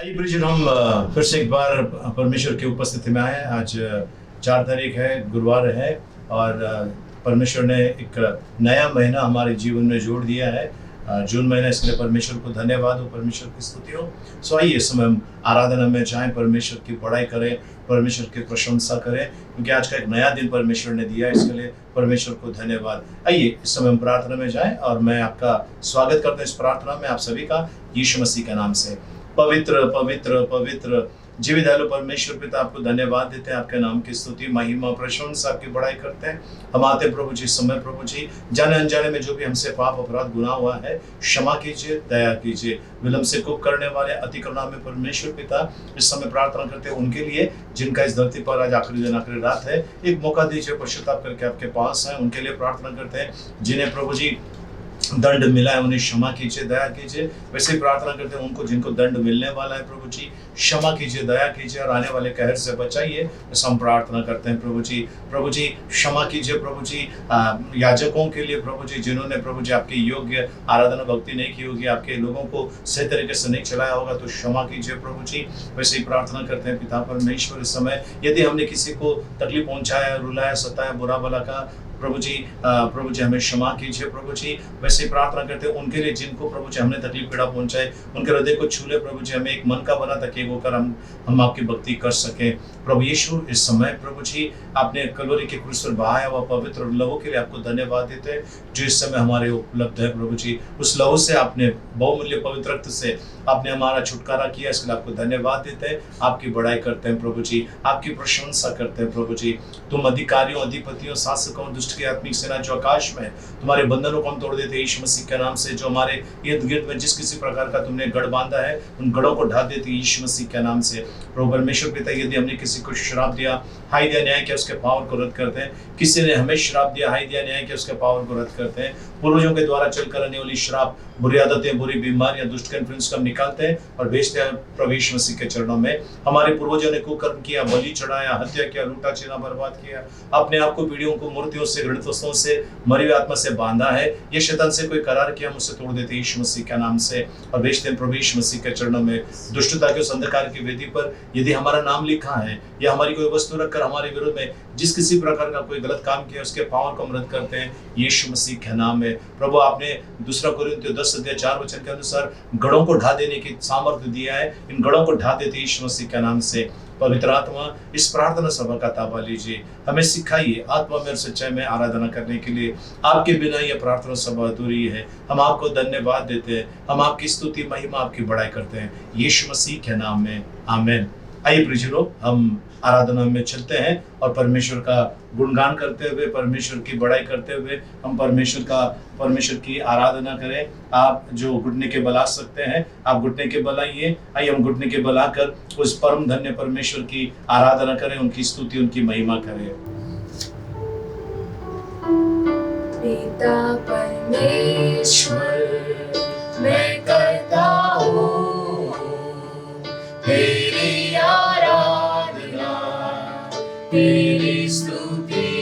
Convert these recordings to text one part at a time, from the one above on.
आइए ब्रिजन, हम फिर से एक बार परमेश्वर की उपस्थिति में आए। आज 4 तारीख है, गुरुवार है और परमेश्वर ने एक नया महीना हमारे जीवन में जोड़ दिया है, जून महीना। इसलिए परमेश्वर को धन्यवाद हो, परमेश्वर की स्तुति हो। सो आइए इस समय हम आराधना में जाएं, परमेश्वर की बड़ाई करें, परमेश्वर की प्रशंसा करें, क्योंकि आज का एक नया दिन परमेश्वर ने दिया है। इसके लिए परमेश्वर को धन्यवाद। आइए इस समय हम प्रार्थना में जाएं और मैं आपका स्वागत करता हूं इस प्रार्थना में, आप सभी का यीशु मसीह के नाम से। पवित्र पवित्र पवित्र जीवित दयालु परमेश्वर पिता, आपको धन्यवाद देते हैं, आपके नाम की स्तुति महिमा प्रशंसा आपकी बड़ाई करते हैं। हम आते प्रभु जी समय, प्रभु जी जाने अनजाने में जो भी हमसे पाप अपराध गुनाह हुआ है, क्षमा कीजिए, दया कीजिए। विलंब से कुक करने वाले अतिक्रमण में परमेश्वर पिता इस समय प्रार्थना करते हैं उनके लिए, जिनका इस धरती पर आज आखिरी दिन आखिरी रात है। एक मौका दीजिए, पश्चाताप करके आपके पास है, उनके लिए प्रार्थना करते हैं। जिन्हें प्रभु जी दंड मिला है उन्हें क्षमा कीजिए, दया कीजिए। वैसे ही प्रार्थना करते हैं उनको जिनको दंड मिलने वाला है, प्रभु जी क्षमा कीजिए, दया कीजिए और आने वाले कहर से बचाइए। ऐसा हम प्रार्थना करते हैं प्रभु जी। प्रभु जी क्षमा कीजिए प्रभु जी याजकों के लिए, प्रभु जी जिन्होंने प्रभु जी आपकी योग्य आराधना भक्ति नहीं की होगी, आपके लोगों को सही तरीके से नहीं चलाया होगा, तो क्षमा कीजिए प्रभु जी। वैसे ही प्रार्थना करते हैं पिता परमेश्वर, इस समय यदि हमने किसी को तकलीफ पहुंचाया, रुलाया, सताया, बुरा भला का, प्रभु जी हमें क्षमा कीजिए प्रभु जी। वैसे ही प्रार्थना करते हैं उनके लिए जिनको प्रभु जी हमने तकलीफ पीड़ा पहुंचाए, उनके हृदय को छू ले प्रभु जी। हमें एक मन का बना ताकि एक होकर हम आपकी भक्ति कर सकें। प्रभु यीशु इस समय प्रभु जी आपने कलोरी के क्रूस पर बहाया हुआ पवित्र लहू के लिए आपको धन्यवाद देते हैं, जो इस समय हमारे उपलब्ध है प्रभु जी। उस लहू से आपने बहुमूल्य पवित्र रक्त से आपने हमारा छुटकारा किया, इसके लिए आपको धन्यवाद देते हैं, आपकी बड़ाई करते हैं प्रभु जी, आपकी प्रशंसा करते हैं प्रभु जी। तुम अधिकारियों, अधिपतियों, शासकों, दुष्ट की आत्मिक सेना जो आकाश में, तुम्हारे बंधनों को हम तोड़ देते हैं यीशु मसीह के नाम से। जो हमारे इर्द गिर्द में जिस किसी प्रकार का तुमने गढ़ बांधा है, उन गढ़ों को ढा देते हैं यीशु मसीह के नाम से। प्रभु परमेश्वर पिता, यदि हमने किसी को श्राप दिया, हाय दिया, न्याय किया, उसके पावर को रद्द करते हैं। किसी ने हमें श्राप दिया, हाय दिया, न्याय किया, उसके पावर को रद्द करते हैं। पूर्वजों के द्वारा चलकर आने वाली श्राप, बुरी आदतें, बुरी बीमारियां, दुष्ट के इन्फ्लुएंस को हम निकालते हैं और भेजते हैं प्रभु यीशु मसीह के चरणों में। हमारे पूर्वजों ने कुकर्म किया, बलि चढ़ाया, हत्या किया, लूटा छीना, बर्बाद किया, अपने आप को पीढ़ियों को मूर्तियों से, घृणित वस्तुओं से, मरी हुई आत्मा से बांधा है। ये शैतान से कोई करार किया, हम उसे तोड़ देते हैं यीशु मसीह के नाम से और भेजते हैं प्रभु यीशु मसीह के चरणों में। दुष्टता के उस अंधकार की वेदी पर यदि हमारा नाम लिखा है या हमारी कोई वस्तु रखकर हमारे विरोध में जिस किसी प्रकार का कोई गलत काम किया, उसके पावर को हम रद्द करते हैं यीशु मसीह के नाम में। प्रभु आपने 2 कोरिन्थियों 10:4 के अनुसार गढ़ों को ढा देने की सामर्थ्य दिया है, इन गढ़ों को ढा देते यीशु मसीह के नाम से। पवित्र आत्मा इस प्रार्थना सभा का ताबा लीजिए, हमें सिखाइए आत्मा में और सच्चाई में आराधना करने के लिए। आपके बिना यह प्रार्थना सभा अधूरी है। हम आपको धन्यवाद देते हैं, हम आपकी स्तुति महिमा आपकी बड़ाई करते हैं यीशु मसीह के नाम में, आमीन। आइए प्रियजनों, हम आराधना में चलते हैं और परमेश्वर का गुणगान करते हुए, परमेश्वर की बड़ाई करते हुए हम परमेश्वर की आराधना करें। आप जो घुटने के बल आ सकते हैं, आप घुटने के बल आइए। आइए हम घुटने के बल आकर उस परम धन्य परमेश्वर की आराधना करें, उनकी स्तुति, उनकी महिमा करें। पिता परमेश्वर मैं करता हूँ तेरी आराधना, तेरी स्तुति।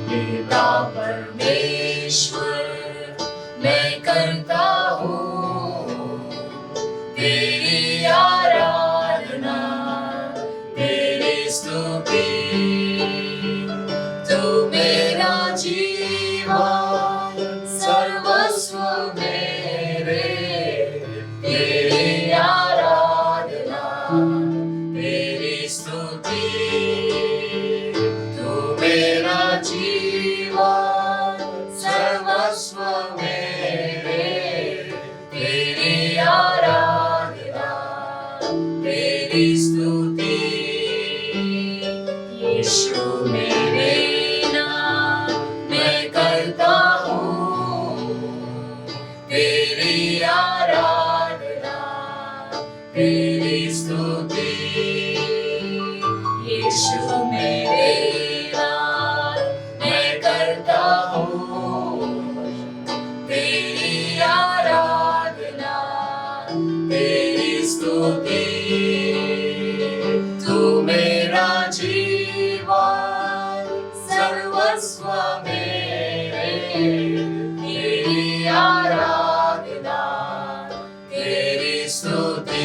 पिता परमेश्वर मैं करता हूँ तेरी आराधना, तेरी स्तुति। तू मेरा जीवन सर्वस्व मेरे, तेरी आराधना, तेरी स्तुति। तू मेरा जीवन सर्वस्व मेरे, तेरी आराधना, तेरी स्तुति। यीशु मेरे नाम मैं करता हूँ तेरी आराधना, तेरी स्तुति। यीशु मेरे नाम मैं करता हूँ तेरी आराधना, तेरी स्तुति। तू मेरा जीवन सर्वस्व मेरे, तेरी आराधना, तेरी स्तुति।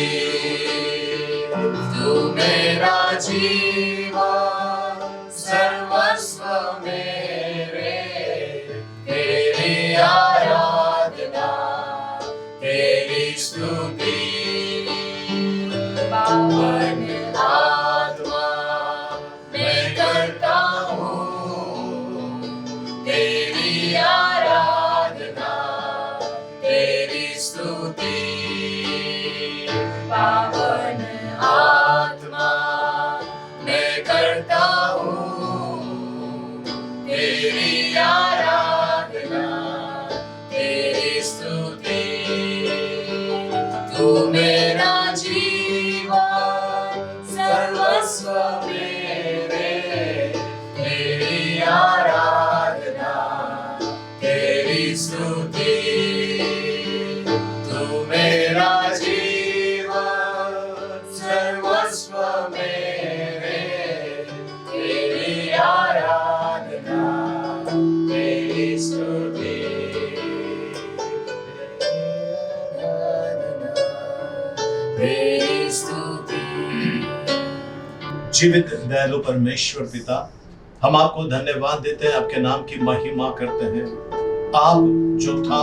जीवित दयालु परमेश्वर पिता, हम आपको धन्यवाद देते हैं, आपके नाम की महिमा करते हैं। आप जो था,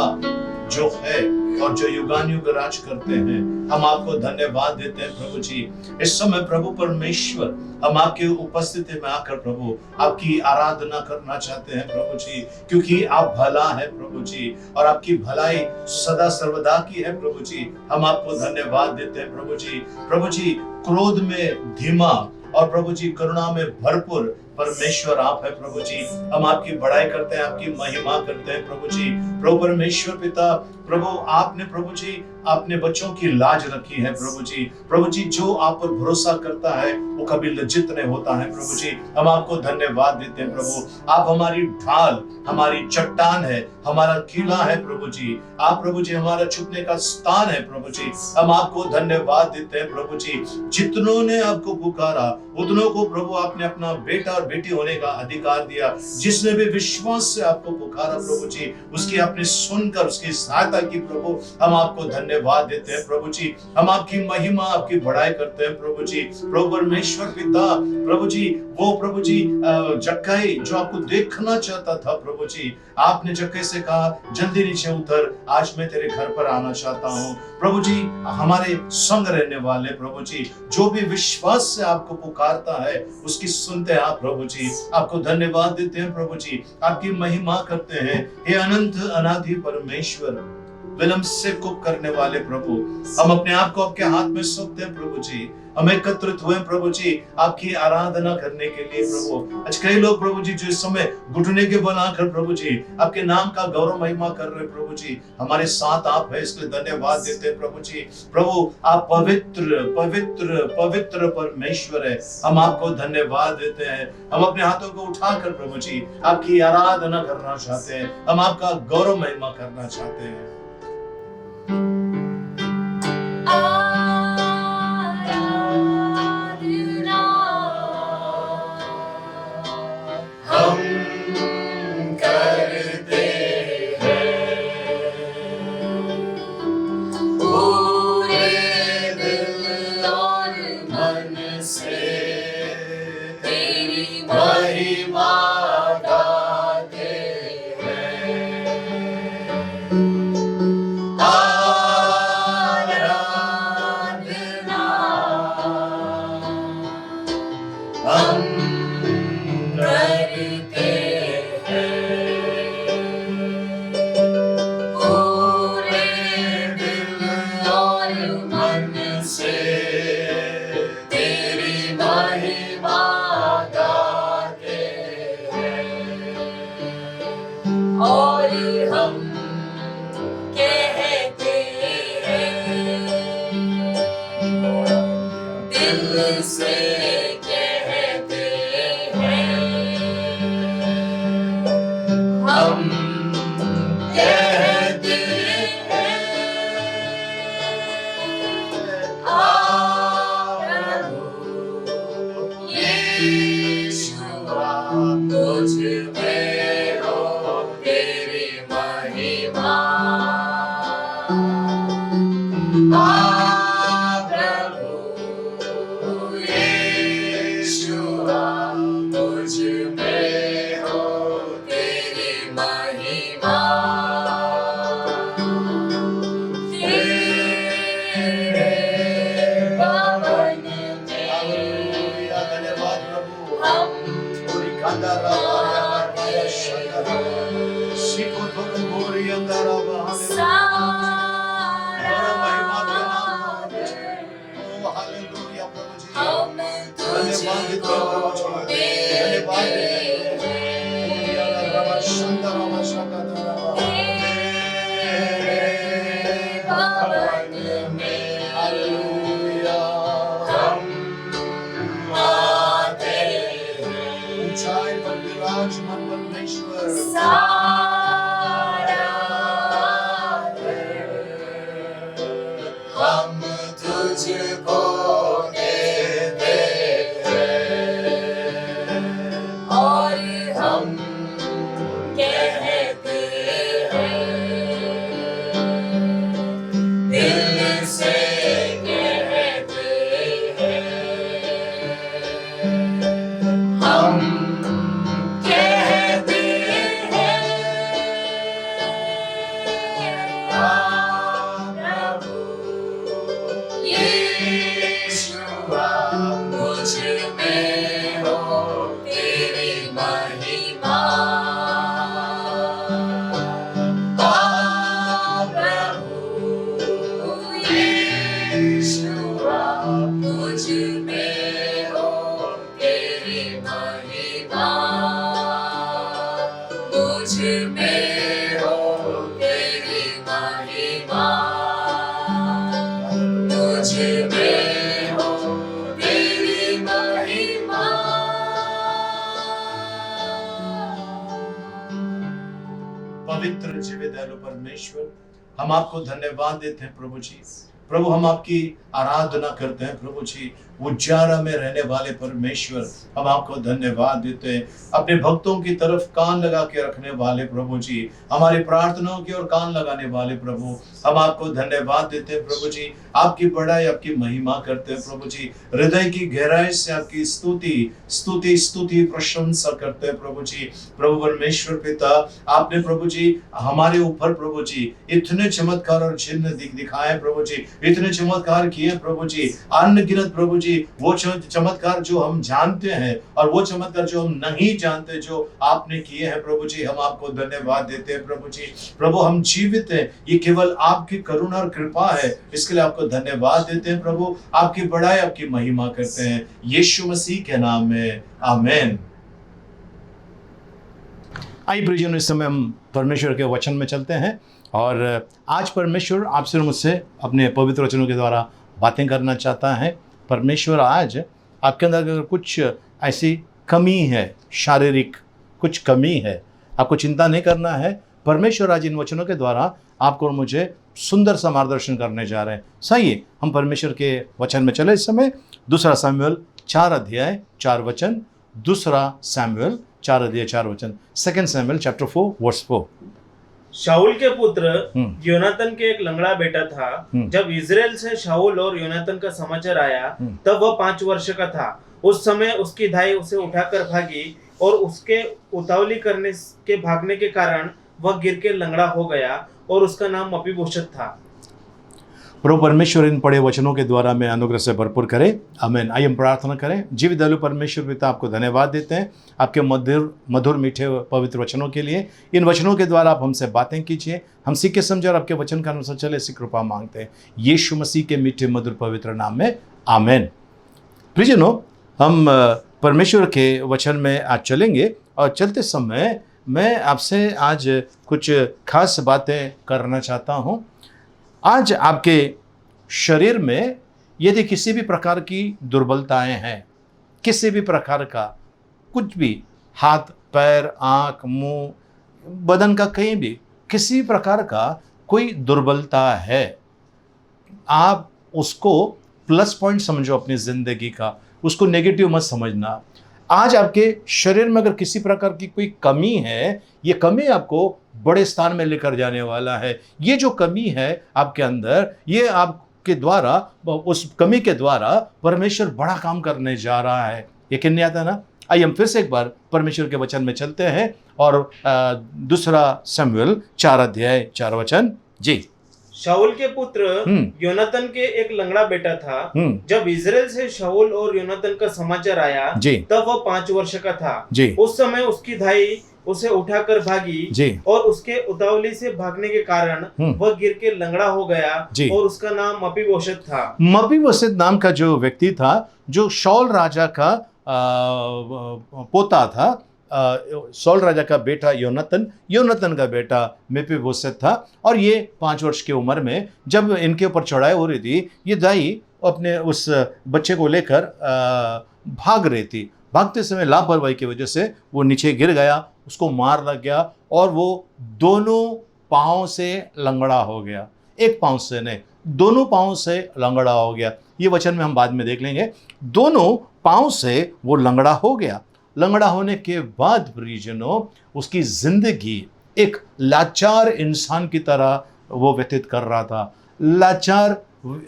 जो है और जो युगान युग राज करते हैं, हम आपको धन्यवाद देते हैं प्रभु जी। इस समय प्रभु परमेश्वर, हम आपके उपस्थिति में आकर प्रभु आपकी आराधना करना चाहते हैं प्रभु जी, क्योंकि आप भला है प्रभु जी और आपकी भलाई सदा सर्वदा की है प्रभु जी। हम आपको धन्यवाद देते हैं प्रभु जी। प्रभु जी, क्रोध में धीमा और प्रभु जी करुणा में भरपूर परमेश्वर आप है प्रभु जी। हम आपकी बड़ाई करते हैं, आपकी महिमा करते हैं प्रभु जी। प्रभु परमेश्वर पिता, प्रभु आपने प्रभु जी अपने बच्चों की लाज रखी है प्रभु जी। प्रभु जी, जो आप पर भरोसा करता है वो कभी लज्जित नहीं होता है प्रभु जी। हम आपको धन्यवाद देते हैं प्रभु। आप हमारी ढाल, हमारी चट्टान है, हमारा किला है प्रभु जी। आप प्रभु जी हमारा छुपने का स्थान है प्रभु जी। हम आपको धन्यवाद देते हैं प्रभु जी। जितनों ने आपको पुकारा उतनों को प्रभु आपने अपना बेटा और बेटी होने का अधिकार दिया। जिसने भी विश्वास से आपको पुकारा प्रभु जी, उसकी आपने सुनकर उसकी सहायता की प्रभु। हम आपको धन्यवाद देते हैं प्रभु जी। हम आपकी महिमा, आपकी बड़ाई करते हैं प्रभु जी। प्रभु परमेश्वर पिता, प्रभु जी, वो प्रभु जी जक्कई जो आपको देखना चाहता था प्रभु जी, आपने जक्कई से कहा जल्दी नीचे उतर, आज मैं तेरे घर पर आना चाहता हूँ। प्रभु जी, हमारे संग रहने वाले प्रभु जी, जो भी विश्वास से आपको पुकारता है उसकी सुनते हैं आप प्रभु जी। आपको धन्यवाद देते हैं प्रभु जी, आपकी महिमा करते हैं। हे अनंत अनादि परमेश्वर, विलंब से कुप करने वाले प्रभु, हम अपने आप को आपके हाथ में सौंपते हैं प्रभु जी। हम एकत्रित हुए प्रभु जी आपकी आराधना करने के लिए प्रभु। आज कई लोग प्रभु जी जो इस समय घुटने के बल आकर प्रभु जी आपके नाम का गौरव महिमा कर रहे प्रभु जी, हमारे साथ आप है, इसलिए धन्यवाद देते हैं प्रभु जी। प्रभु आप पवित्र पवित्र पवित्र परमेश्वर है, हम आपको धन्यवाद देते हैं। हम अपने हाथों को उठाकर प्रभु जी आपकी आराधना करना चाहते हैं, हम आपका गौरव महिमा करना चाहते हैं। मुझ में हो तेरी महिमा, मुझ में हो तेरी महिमा। पवित्र जीवित दयालु परमेश्वर, हम आपको धन्यवाद देते हैं प्रभु जी। प्रभु, हम आपकी आराधना करते हैं प्रभु जी। उजाला में रहने वाले परमेश्वर, हम आपको धन्यवाद देते हैं। अपने भक्तों की तरफ कान लगा के रखने वाले प्रभु जी, हमारी प्रार्थनाओं की ओर कान लगाने वाले प्रभु, हम आपको धन्यवाद देते हैं प्रभु जी। आपकी बड़ाई, आपकी महिमा करते हैं प्रभु जी। हृदय की गहराई से आपकी स्तुति स्तुति स्तुति प्रशंसा करते हैं प्रभु जी। प्रभु परमेश्वर पिता, आपने प्रभु जी हमारे ऊपर प्रभु जी इतने चमत्कार और चिन्ह दिखाए प्रभु जी, इतने चमत्कार किए प्रभु जी, अनगिनत प्रभु जी। वो चमत्कार जो हम जानते हैं और वो चमत्कार जो हम नहीं जानते, जो आपने किए हैं प्रभु जी, हम आपको धन्यवाद देते हैं प्रभु जी। प्रभु, हम जीवित हैं, ये केवल आपकी करुणा और कृपा है, इसके लिए आपको धन्यवाद देते हैं प्रभु। आपकी बड़ाई, आपकी महिमा करते हैं यीशु मसीह के नाम में, आमीन। आइए प्रियजनों, इस समय हम परमेश्वर के वचन में चलते हैं और आज परमेश्वर आपसे और मुझसे अपने पवित्र वचनों के द्वारा बातें करना चाहता है। परमेश्वर आज आपके अंदर अगर कुछ ऐसी कमी है, शारीरिक कुछ कमी है, आपको चिंता नहीं करना है। परमेश्वर आज इन वचनों के द्वारा आपको और मुझे सुंदर सा मार्गदर्शन करने जा रहे हैं। सही है, हम परमेश्वर के वचन में चले इस समय। 2 शमूएल 4 अध्याय 4 वचन, 2 शमूएल 4 अध्याय 4 वचन, 2 शमूएल चैप्टर 4 वर्स 4। शाऊल के पुत्र योनातन के एक लंगड़ा बेटा था। जब इजराइल से शाऊल और योनातन का समाचार आया, तब वह 5 वर्ष का था। उस समय उसकी दाई उसे उठाकर भागी और उसके उतावली करने के भागने के कारण वह गिर के लंगड़ा हो गया और उसका नाम मपीबोशत था। प्रभु परमेश्वर इन पढ़े वचनों के द्वारा में अनुग्रह से भरपूर करे, आमीन। आइए हम प्रार्थना करें। जीवित दयालु परमेश्वर पिता, आपको धन्यवाद देते हैं आपके मधुर मीठे पवित्र वचनों के लिए। इन वचनों के द्वारा आप हमसे बातें कीजिए, हम सीखे समझे और आपके वचन का अनुसार चले, ऐसी कृपा मांगते हैं यीशु मसीह के मीठे मधुर पवित्र नाम में, आमीन। प्रियजनों, हम परमेश्वर के वचन में आज चलेंगे और चलते समय मैं आपसे आज कुछ खास बातें करना चाहता हूँ। आज आपके शरीर में यदि किसी भी प्रकार की दुर्बलताएं हैं, किसी भी प्रकार का कुछ भी, हाथ पैर आँख मुंह बदन का कहीं भी किसी प्रकार का कोई दुर्बलता है, आप उसको प्लस पॉइंट समझो अपनी ज़िंदगी का, उसको नेगेटिव मत समझना। आज आपके शरीर में अगर किसी प्रकार की कोई कमी है, ये कमी आपको बड़े स्थान में लेकर जाने वाला है। ये जो कमी है आपके अंदर, ये आपके द्वारा, उस कमी के द्वारा परमेश्वर बड़ा काम करने जा रहा है। यकीन नहीं आता ना? आइए हम फिर से एक बार परमेश्वर के वचन में चलते हैं और 2 शमूएल 4 अध्याय 4 वचन। जी। शाऊल के पुत्र योनातन के एक लंगड़ा बेटा था। जब इजराइल से शाऊल और योनातन का समाचार आया, तब वह 5 वर्ष का था। उस समय उसकी दाई उसे उठाकर भागी और उसके उतावली से भागने के कारण वह गिर के लंगड़ा हो गया और उसका नाम मपीबोशत था। मपीबोशत नाम का जो व्यक्ति था, जो शाऊल राजा का पोता था, शाऊल राजा का बेटा योनातन का बेटा मपीबोशत था। और ये 5 वर्ष की उम्र में जब इनके ऊपर चढ़ाई हो रही थी, ये दाई अपने उस बच्चे को लेकर भाग रही थी। भागते समय लापरवाही की वजह से वो नीचे गिर गया, उसको मार लग गया और वो दोनों पाँव से लंगड़ा हो गया। एक पाँव से नहीं, दोनों पाँव से लंगड़ा हो गया। ये वचन में हम बाद में देख लेंगे। दोनों पाँव से वो लंगड़ा हो गया। लंगड़ा होने के बाद प्रियजनों, उसकी जिंदगी एक लाचार इंसान की तरह वो व्यतीत कर रहा था। लाचार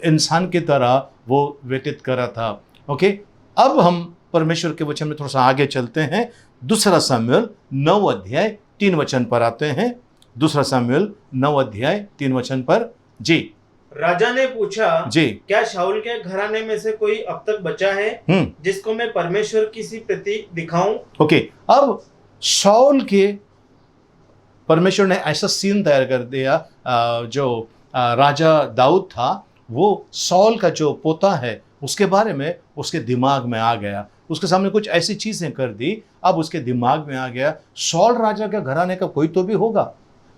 इंसान की तरह वो व्यतीत कर रहा था। ओके, अब हम परमेश्वर के वचन में थोड़ा सा आगे चलते हैं। 2 शमूएल 9 अध्याय 3 वचन पर आते हैं। 2 शमूएल 9 अध्याय 3 वचन पर। जी। राजा ने पूछा, जी, क्या शाऊल के घराने में से कोई अब तक बचा है जिसको मैं परमेश्वर की सी प्रतीक दिखाऊं? ओके, अब शाऊल के परमेश्वर ने ऐसा सीन तैयार कर दिया। जो राजा दाऊद था, वो शाऊल का जो पोता है उसके बारे में उसके दिमाग में आ गया, उसके सामने कुछ ऐसी चीजें कर दी, अब उसके दिमाग में आ गया सॉल राजा के घराने का कोई तो भी होगा,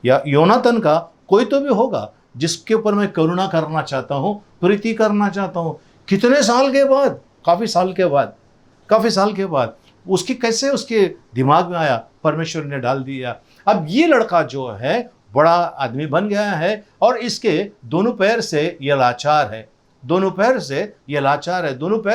या योनातन का कोई तो भी होगा जिसके ऊपर मैं करुणा करना चाहता हूं, प्रीति करना चाहता हूं। कितने साल के बाद, काफी साल के बाद उसकी कैसे उसके दिमाग में आया, परमेश्वर ने डाल दिया। अब ये लड़का जो है बड़ा आदमी बन गया है और इसके दोनों पैर से ये लाचार है, दोनों पैर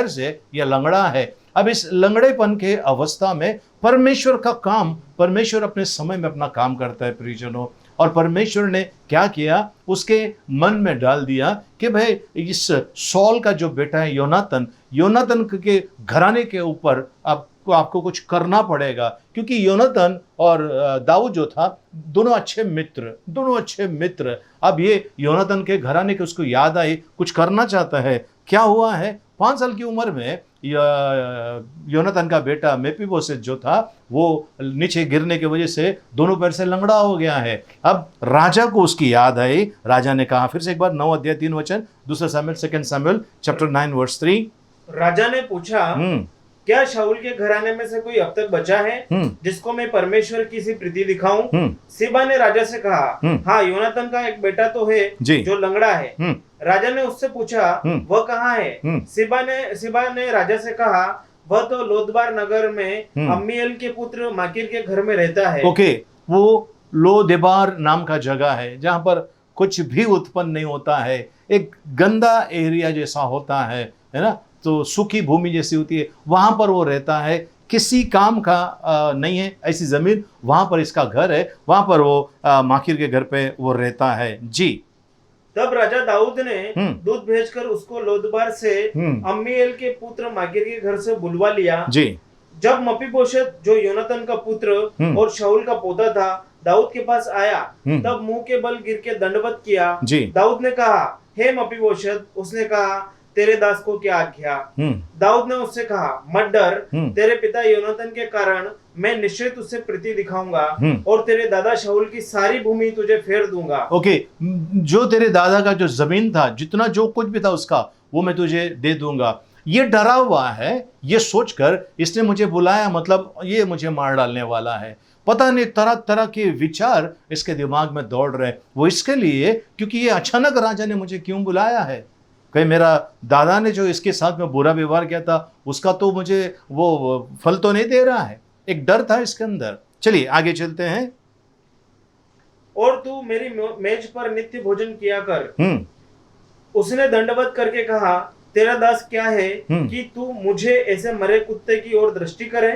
से ये लंगड़ा है। अब इस लंगड़ेपन के अवस्था में परमेश्वर का काम, परमेश्वर अपने समय में अपना काम करता है प्रियजनों। और परमेश्वर ने क्या किया, उसके मन में डाल दिया कि भाई इस सॉल का जो बेटा है योनातन के घराने के ऊपर आपको कुछ करना पड़ेगा, क्योंकि योनातन और दाऊद जो था दोनों अच्छे मित्र। अब ये योनातन के घराने के उसको याद आई, कुछ करना चाहता है। क्या हुआ है, 5 साल की उम्र में योनातन का बेटा मेफीबोशेत जो था वो नीचे गिरने की वजह से दोनों पैर से लंगड़ा हो गया है। अब राजा को उसकी याद आई, राजा ने कहा, फिर से एक बार 9 अध्याय 3 वचन, 2 शमूएल चैप्टर 9 वर्स 3। राजा ने पूछा, क्या शाऊल के घराने में से कोई अब तक बचा है जिसको मैं परमेश्वर की सी प्रीति दिखाऊं? सीबा ने राजा से कहा, हाँ, योनातन का एक बेटा तो है जो लंगड़ा है। राजा ने उससे पूछा, वह कहाँ है? सीबा ने राजा से कहा, वह तो लोदबार नगर में अम्मीएल के पुत्र माकीर के घर में रहता है। ओके, वो लोदेबार नाम का जगह है जहां पर कुछ भी उत्पन्न नहीं होता है, एक गंदा एरिया जैसा होता है ना, तो सूखी भूमि जैसी होती है, वहां पर वो रहता है, किसी काम का नहीं है ऐसी जमीन, वहां पर इसका घर है, वहां पर वो माकीर के घर पे वो रहता है जी। तब राजा दाऊद ने दूत भेजकर उसको लोदबार से अम्मीएल के पुत्र माकीर के घर से बुलवा लिया जी। जब मपीबोशेत जो योनातन का पुत्र और शाऊल का पोता था दाऊद के पास आया, तब मुंह के बल गिर के दंडवत किया। दाऊद ने कहा, हे मपीबोशेत। उसने कहा, तेरे दास को क्या आज्ञा? दाऊद ने उससे कहा, मत डर, तेरे पिता योनातन के कारण मैं निश्चय तुझसे प्रीति दिखाऊंगा और तेरे दादा शाऊल की सारी भूमि तुझे फेर दूंगा। ओके, जो तेरे दादा का जो जमीन था, जितना जो कुछ भी था उसका, वो मैं तुझे दे दूंगा। ये डरा हुआ है, ये सोचकर इसने मुझे बुलाया, मतलब ये मुझे मार डालने वाला है। पता नहीं तरह तरह के विचार इसके दिमाग में दौड़ रहे हैं। वो इसके लिए क्योंकि ये अचानक राजा ने मुझे क्यों बुलाया है, कहीं मेरा दादा ने जो इसके साथ में बुरा व्यवहार किया था उसका तो मुझे वो फल तो नहीं दे रहा है। एक डर था इसके अंदर। चलिए आगे चलते हैं। और तू मेरी मेज पर नित्य भोजन किया कर। उसने दंडवत करके कहा, तेरा दास क्या है कि तू मुझे ऐसे मरे कुत्ते की ओर दृष्टि करे?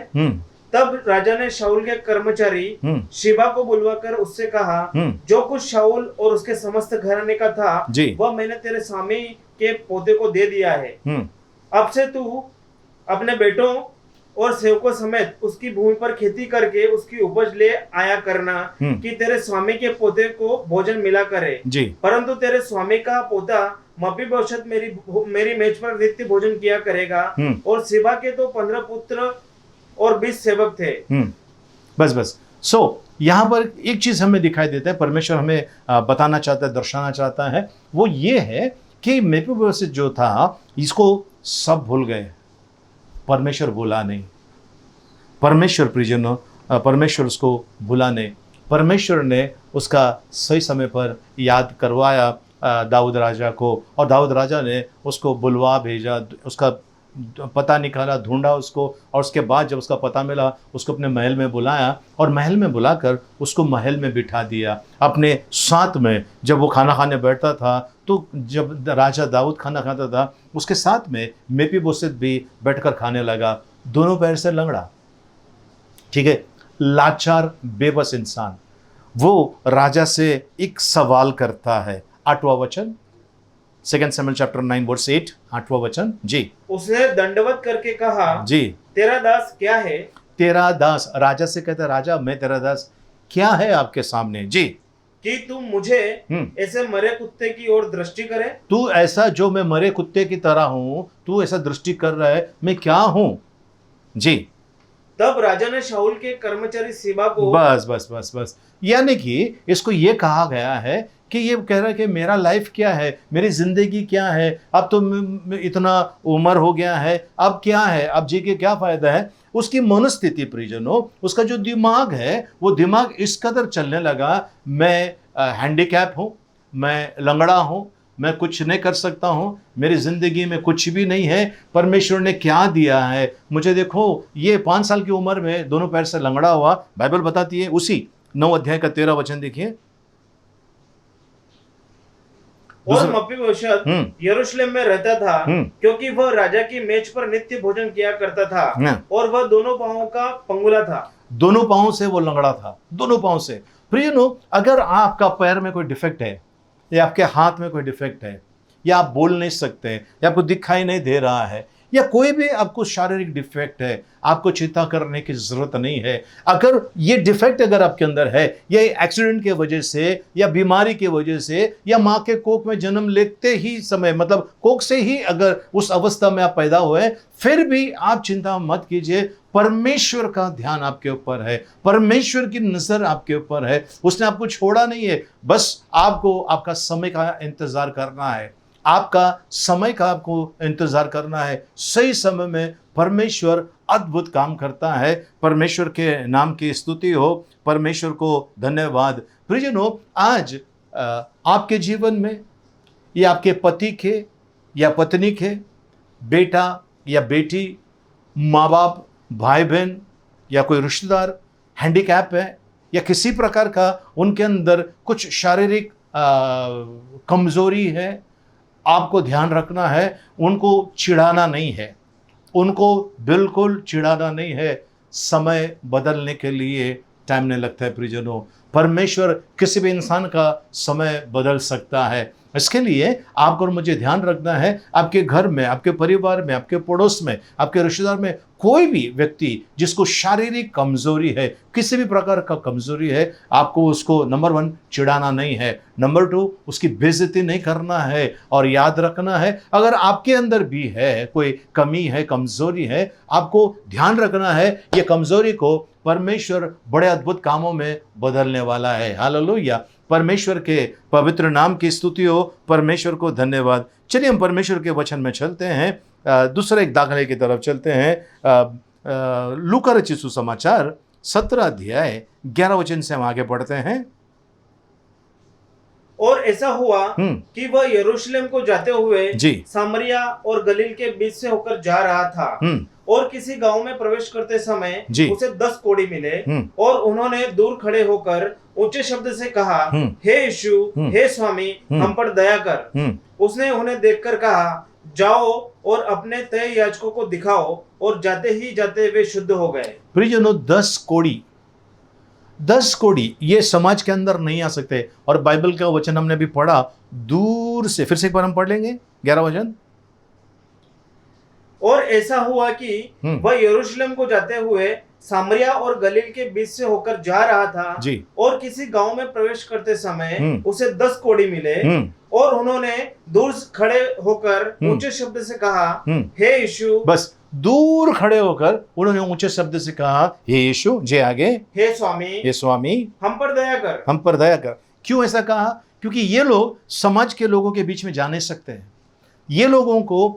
तब राजा ने शाऊल के कर्मचारी शिबा को बुलवाकर उससे कहा, जो कुछ शाऊल और उसके समस्त घराने का था वह मैंने तेरे स्वामी के पोते को दे दिया है। अब से तू अपने बेटों और सेवकों समेत उसकी भूमि पर खेती करके उसकी उपज ले आया करना कि तेरे स्वामी के पोते को भोजन मिला करे। परंतु तेरे स्वामी का पोता मपीबोशेत मेरी मेज पर नित्य भोजन किया करेगा। और सिबा के तो 15 पुत्र और 20 सेवक थे। बस यहाँ पर एक चीज हमें दिखाई देता है, परमेश्वर हमें बताना चाहता है, दर्शाना चाहता है, वो ये है कि मेफीबोशेत जो था इसको सब भूल गए, परमेश्वर भूला नहीं। परमेश्वर प्रियजनों, परमेश्वर उसको भूला नहीं। परमेश्वर ने उसका सही समय पर याद करवाया दाऊद राजा को, और दाऊद राजा ने उसको बुलवा भेजा, उसका पता निकाला, ढूंढा उसको, और उसके बाद जब उसका पता मिला उसको अपने महल में बुलाया, और महल में बुलाकर उसको महल में बिठा दिया अपने साथ में। जब वो खाना खाने बैठता था तो जब राजा दाऊद खाना खाता था उसके साथ में मेफीबोशेत भी बैठकर खाने लगा, दोनों पैर से लंगड़ा, ठीक है, लाचार बेबस इंसान। वो राजा से एक सवाल करता है, 8वां वचन, 2 शमूएल चैप्टर 9 वर्स 8, 8वां वचन जी। उसने दंडवत करके कहा, जी, तेरा दास क्या है? तेरा दास, राजा से कहता है, राजा मैं तेरा दास क्या है आपके सामने जी, कि तुम मुझे ऐसे मरे कुत्ते की ओर दृष्टि करे? तू ऐसा, जो मैं मरे कुत्ते की तरह हूं, तू ऐसा दृष्टि कर रहा है, मैं क्या हूं जी। तब राजा ने शाऊल के कर्मचारी सिबा को, बस यानी कि इसको ये कहा गया है कि ये कह रहा है कि मेरा लाइफ क्या है, मेरी ज़िंदगी क्या है, अब तो इतना उम्र हो गया है, अब क्या है, अब जी के क्या फ़ायदा है। उसकी मनोस्थिति प्रियजनों, उसका जो दिमाग है वो दिमाग इस कदर चलने लगा, मैं हैंडीकैप हूँ, मैं लंगड़ा हूँ, मैं कुछ नहीं कर सकता हूँ, मेरी ज़िंदगी में कुछ भी नहीं है, परमेश्वर ने क्या दिया है मुझे। देखो ये 5 साल की उम्र में दोनों पैर से लंगड़ा हुआ, बाइबल बताती है। उसी 9 अध्याय का 13 वचन देखिए। और मपीबोशत यरूशलेम में रहता था, क्योंकि वह राजा की मेज पर नित्य भोजन किया करता था, और वह दोनों पांवों का पंगुला था। दोनों पांवों से वो लंगड़ा था, दोनों पांवों से। प्रियनो, अगर आपका पैर में कोई डिफेक्ट है, या आपके हाथ में कोई डिफेक्ट है, या आप बोल नहीं सकते, या आपको दिखाई नहीं दे रहा है, या कोई भी आपको शारीरिक डिफेक्ट है, आपको चिंता करने की जरूरत नहीं है। अगर ये डिफेक्ट अगर आपके अंदर है, या एक्सीडेंट के वजह से, या बीमारी की वजह से, या माँ के कोख में जन्म लेते ही समय, मतलब कोख से ही अगर उस अवस्था में आप पैदा हुए, फिर भी आप चिंता मत कीजिए। परमेश्वर का ध्यान आपके ऊपर है, परमेश्वर की नजर आपके ऊपर है, उसने आपको छोड़ा नहीं है। बस आपको आपका समय का इंतजार करना है, आपका समय का आपको इंतजार करना है। सही समय में परमेश्वर अद्भुत काम करता है। परमेश्वर के नाम की स्तुति हो, परमेश्वर को धन्यवाद। प्रियजनों, आज आपके जीवन में, या आपके पति के या पत्नी के, बेटा या बेटी, माँ बाप, भाई बहन या कोई रिश्तेदार हैंडीकैप है, या किसी प्रकार का उनके अंदर कुछ शारीरिक कमजोरी है, आपको ध्यान रखना है। उनको चिढ़ाना नहीं है, उनको बिल्कुल चिढ़ाना नहीं है। समय बदलने के लिए टाइम नहीं लगता है प्रियजनों। परमेश्वर किसी भी इंसान का समय बदल सकता है। इसके लिए आपको और मुझे ध्यान रखना है, आपके घर में, आपके परिवार में, आपके पड़ोस में, आपके रिश्तेदार में कोई भी व्यक्ति जिसको शारीरिक कमजोरी है, किसी भी प्रकार का कमजोरी है, आपको उसको नंबर 1 चिढ़ाना नहीं है, नंबर 2 उसकी बेइज्जती नहीं करना है। और याद रखना है, अगर आपके अंदर भी है कोई कमी है, कमजोरी है, आपको ध्यान रखना है ये कमजोरी को परमेश्वर बड़े अद्भुत कामों में बदलने वाला है। हालेलुया। परमेश्वर के पवित्र नाम की स्तुति हो, परमेश्वर को धन्यवाद। चलिए हम परमेश्वर के वचन में चलते हैं, दूसरे एक दाखले की तरफ चलते हैं। लूका रचित सुसमाचार 17 अध्याय 11 वचन से हम आगे बढ़ते हैं। और ऐसा हुआ कि वह यरूशलेम को जाते हुए सामरिया और गलील के बीच से होकर जा रहा था, और किसी गांव में प्रवेश करते समय उसे 10 कोढ़ी मिले, और उन्होंने दूर खड़े होकर ऊंचे शब्द से कहा, हे यीशु, हे स्वामी, हम पर दया कर। उसने उन्हें देखकर कहा, जाओ और अपने तय याजकों को दिखाओ, और जाते ही जाते वे शुद्ध हो गए। प्रियजनों, 10 कोढ़ी ये समाज के अंदर नहीं आ सकते। और बाइबल का वचन हमने भी पढ़ा, दूर से, फिर से एक बार हम पढ़ लेंगे 11 वचन। और ऐसा हुआ कि वह यरूशलेम को जाते हुए सामरिया और गलील के बीच से होकर जा रहा था, और किसी गांव में प्रवेश करते समय उसे 10 कोढ़ी मिले, और उन्होंने दूर खड़े होकर ऊंचे शब्द से कहा, हे यीशु। बस दूर खड़े होकर उन्होंने ऊंचे शब्द से कहा, हे यीशु। जे आगे, हे स्वामी, हम पर दया कर, हम पर दया कर। क्यों ऐसा कहा? क्योंकि ये लोग समाज के लोगों के बीच में जा नहीं सकते हैं। ये लोगों को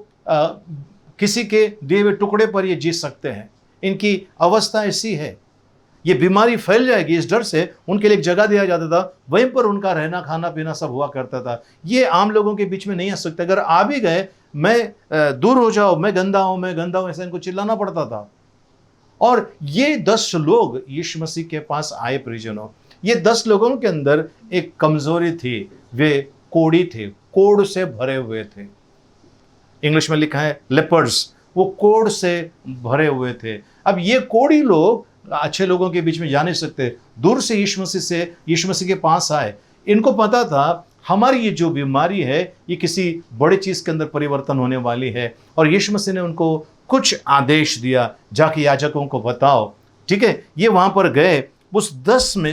किसी के दिए हुए टुकड़े पर ये जी सकते हैं। इनकी अवस्था ऐसी है, ये बीमारी फैल जाएगी, इस डर से उनके लिए एक जगह दिया जाता था, वहीं पर उनका रहना, खाना पीना सब हुआ करता था। ये आम लोगों के बीच में नहीं आ सकते। अगर आ भी गए, मैं दूर हो जाओ, मैं गंदा हूं, ऐसा इनको चिल्लाना पड़ता था। और ये 10 लोग यीशु मसीह के पास आए। प्रियजनों, ये 10 लोगों के अंदर एक कमजोरी थी, वे कोढ़ी थे, कोढ़ से भरे हुए थे। इंग्लिश में लिखा है लेपर्ड्स, वो कोढ़ से भरे हुए थे। अब ये कोढ़ी लोग अच्छे लोगों के बीच में जा नहीं सकते, दूर से यीशु मसीह के पास आए। इनको पता था हमारी ये जो बीमारी है ये किसी बड़ी चीज के अंदर परिवर्तन होने वाली है, और यीशु मसीह ने उनको कुछ आदेश दिया, जाके याजकों को बताओ। ठीक है, ये वहां पर गए। उस 10 में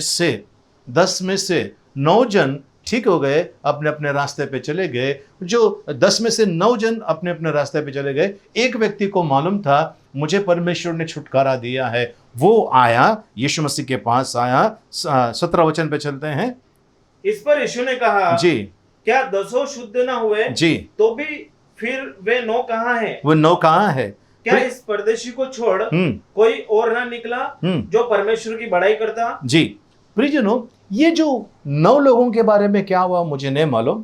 से 9 जन ठीक हो गए, अपने अपने रास्ते पे चले गए। जो 10 में से 9 जन अपने अपने रास्ते पे चले गए, एक व्यक्ति को मालूम था मुझे परमेश्वर ने छुटकारा दिया है। वो आया, यीशु मसीह के पास आया। 17 वचन पे चलते हैं। इस पर यीशु ने कहा, जी क्या 10 शुद्ध न हुए जी, तो भी फिर वे 9 कहाँ हैं? वो 9 कहाँ है? क्या इस परदेशी को छोड़ हम्म कोई और ना निकला जो परमेश्वर की बड़ाई करता? जी प्रियजनों, ये जो 9 लोगों के बारे में क्या हुआ मुझे नहीं मालूम,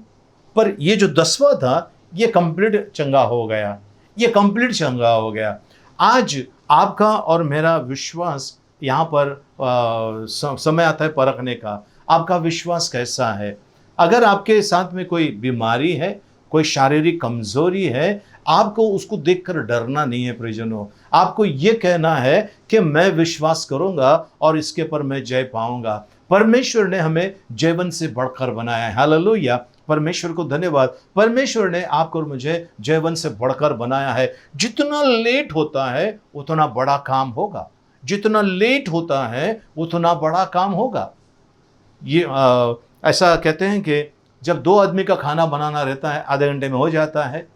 पर ये जो 10वां था ये कंप्लीट चंगा हो गया, ये कंप्लीट चंगा हो गया। आज आपका और मेरा विश्वास यहाँ पर समय आता है परखने का, आपका विश्वास कैसा है। अगर आपके साथ में कोई बीमारी है, कोई शारीरिक कमजोरी है, आपको उसको देखकर डरना नहीं है प्रियजनों। आपको ये कहना है कि मैं विश्वास करूंगा और इसके पर मैं जय पाऊंगा। परमेश्वर ने हमें जीवन से बढ़कर बनाया है। हालेलुया, परमेश्वर को धन्यवाद। परमेश्वर ने आपको और मुझे जीवन से बढ़कर बनाया है। जितना लेट होता है उतना बड़ा काम होगा, जितना लेट होता है उतना बड़ा काम होगा। ये ऐसा कहते हैं कि जब 2 आदमी का खाना बनाना रहता है आधे घंटे में हो जाता है,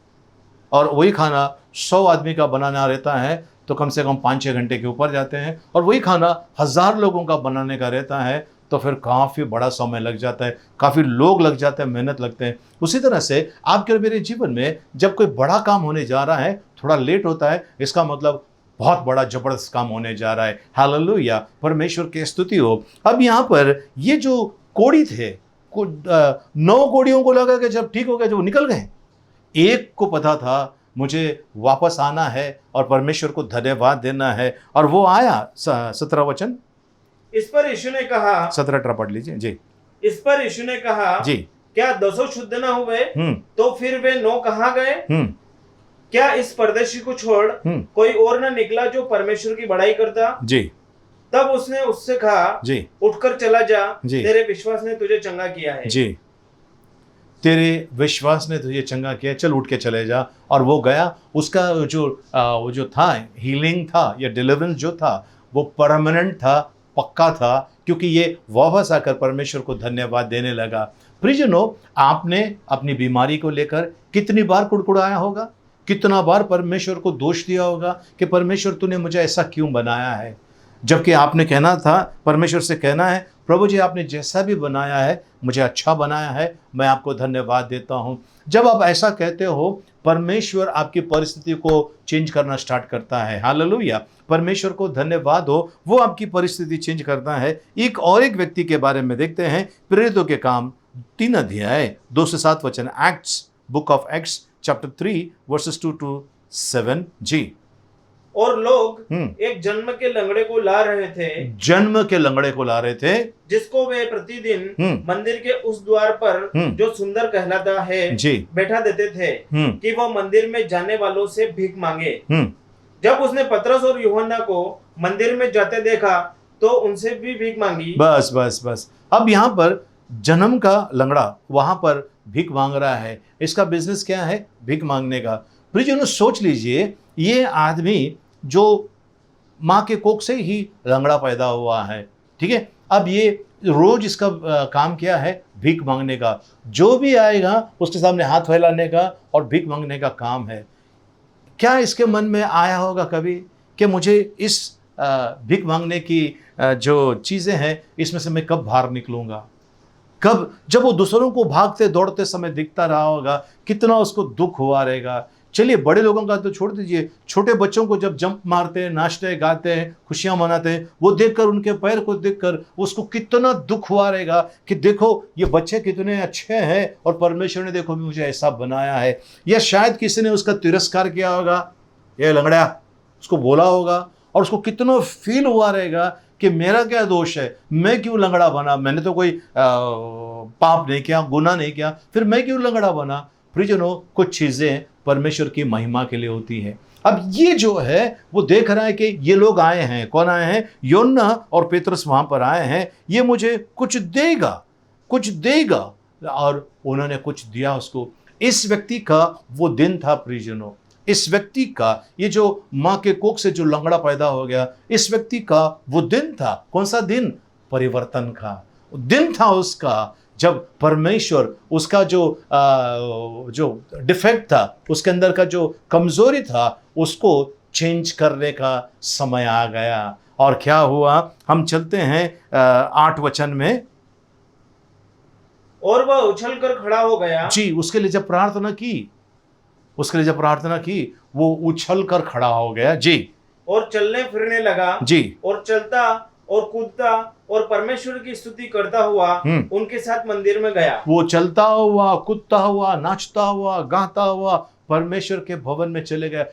और वही खाना 100 आदमी का बनाना रहता है तो कम से कम 5-6 घंटे के ऊपर जाते हैं, और वही खाना 1000 लोगों का बनाने का रहता है तो फिर काफ़ी बड़ा समय लग जाता है, काफ़ी लोग लग जाते हैं, मेहनत लगते हैं। उसी तरह से आपके और मेरे जीवन में जब कोई बड़ा काम होने जा रहा है, थोड़ा लेट होता है, इसका मतलब बहुत बड़ा जबरदस्त काम होने जा रहा है। हालेलुया, परमेश्वर की स्तुति हो। अब यहाँ पर ये जो कोढ़ी थे, 9 कोढ़ियों को लगा कि जब ठीक हो गया, जब वो निकल गए, एक को पता था मुझे वापस आना है और परमेश्वर को धन्यवाद देना है, और वो आया। 17 वचन, इस पर यीशु ने कहा, 17 पढ़ लीजिए जी। इस पर यीशु ने कहा, जी क्या 10 शुद्ध न हुए तो फिर वे 9 कहाँ गए? क्या इस परदेशी को छोड़ कोई और न निकला जो परमेश्वर की बड़ाई करता? जी। तब उसने उससे कहा, जी उठकर चला जा, जी। तेरे विश्वास ने तुझे चंगा किया है। जी, तेरे विश्वास ने तुझे चंगा किया, चल उठ के चले जा। और वो गया। उसका वो जो था हीलिंग था या डिलीवरेंस जो था वो परमानेंट था, पक्का था, क्योंकि ये वापस आकर परमेश्वर को धन्यवाद देने लगा। प्रियजनों, आपने अपनी बीमारी को लेकर कितनी बार कुड़कुड़ाया होगा, कितना बार परमेश्वर को दोष दिया होगा कि परमेश्वर तूने मुझे ऐसा क्यों बनाया है, जबकि आपने कहना था, परमेश्वर से कहना है, प्रभु जी आपने जैसा भी बनाया है मुझे अच्छा बनाया है, मैं आपको धन्यवाद देता हूँ। जब आप ऐसा कहते हो, परमेश्वर आपकी परिस्थिति को चेंज करना स्टार्ट करता है। हालेलुया, परमेश्वर को धन्यवाद हो, वो आपकी परिस्थिति चेंज करता है। एक व्यक्ति के बारे में देखते हैं, प्रेरितों के काम 3 अध्याय 2 से 7 वचन, acts, book of acts chapter 3 versus 2 to 7 जी। और लोग एक जन्म के लंगड़े को ला रहे थे, जन्म के लंगड़े को ला रहे थे, जिसको वे प्रतिदिन मंदिर के उस द्वार पर जो सुंदर कहलाता है जी बैठा देते थे कि वह मंदिर में जाने वालों से भीख मांगे। जब उसने पतरस और यूहन्ना को मंदिर में जाते देखा तो उनसे भी भीख मांगी। बस बस बस, अब यहाँ पर जन्म का लंगड़ा वहां पर भीख मांग रहा है। इसका बिजनेस क्या है? भीख मांगने का। प्रियजनों, सोच लीजिए, ये आदमी जो माँ के कोख से ही लंगड़ा पैदा हुआ है, ठीक है, अब ये रोज इसका काम क्या है? भीख मांगने का। जो भी आएगा उसके सामने हाथ फैलाने का और भीख मांगने का काम है। क्या इसके मन में आया होगा कभी कि मुझे इस भीख मांगने की जो चीज़ें हैं इसमें से मैं कब बाहर निकलूँगा? कब? जब वो दूसरों को भागते दौड़ते समय दिखता रहा होगा, कितना उसको दुख हुआ रहेगा। चलिए, बड़े लोगों का तो छोड़ दीजिए, छोटे बच्चों को जब जंप मारते हैं, नाचते गाते हैं, खुशियां मनाते हैं, वो देखकर, उनके पैर को देखकर उसको कितना दुख हुआ रहेगा कि देखो ये बच्चे कितने अच्छे हैं और परमेश्वर ने देखो मुझे ऐसा बनाया है। या शायद किसी ने उसका तिरस्कार किया होगा, ये लंगड़ा, उसको बोला होगा, और उसको कितना फील हुआ रहेगा कि मेरा क्या दोष है, मैं क्यों लंगड़ा बना, मैंने तो कोई पाप नहीं किया, गुनाह नहीं किया, फिर मैं क्यों लंगड़ा बना। प्रियजनों, कुछ चीज़ें परमेश्वर की महिमा के लिए होती है। अब ये जो है वो देख रहा है कि ये लोग आए हैं, कौन आए हैं? योन्ना और पेत्रस वहां पर आए हैं, ये मुझे कुछ देगा, कुछ देगा, और उन्होंने कुछ दिया उसको। इस व्यक्ति का वो दिन था प्रियजनों, इस व्यक्ति का, ये जो माँ के कोख से जो लंगड़ा पैदा हो गया, इस व्यक्ति का वो दिन था। कौन सा दिन? परिवर्तन का दिन था उसका, जब परमेश्वर उसका जो डिफेक्ट था, उसके अंदर का जो कमजोरी था, उसको चेंज करने का समय आ गया। और क्या हुआ? हम चलते हैं 8 वचन में, और वह उछल कर खड़ा हो गया। जी, उसके लिए जब प्रार्थना की, वो उछल कर खड़ा हो गया। जी और चलने फिरने लगा। जी और चलता और कूदता और परमेश्वर की स्तुति करता हुआ उनके साथ मंदिर में गया। वो चलता हुआ, कूदता हुआ, नाचता हुआ, गाता हुआ परमेश्वर के भवन में चले गया।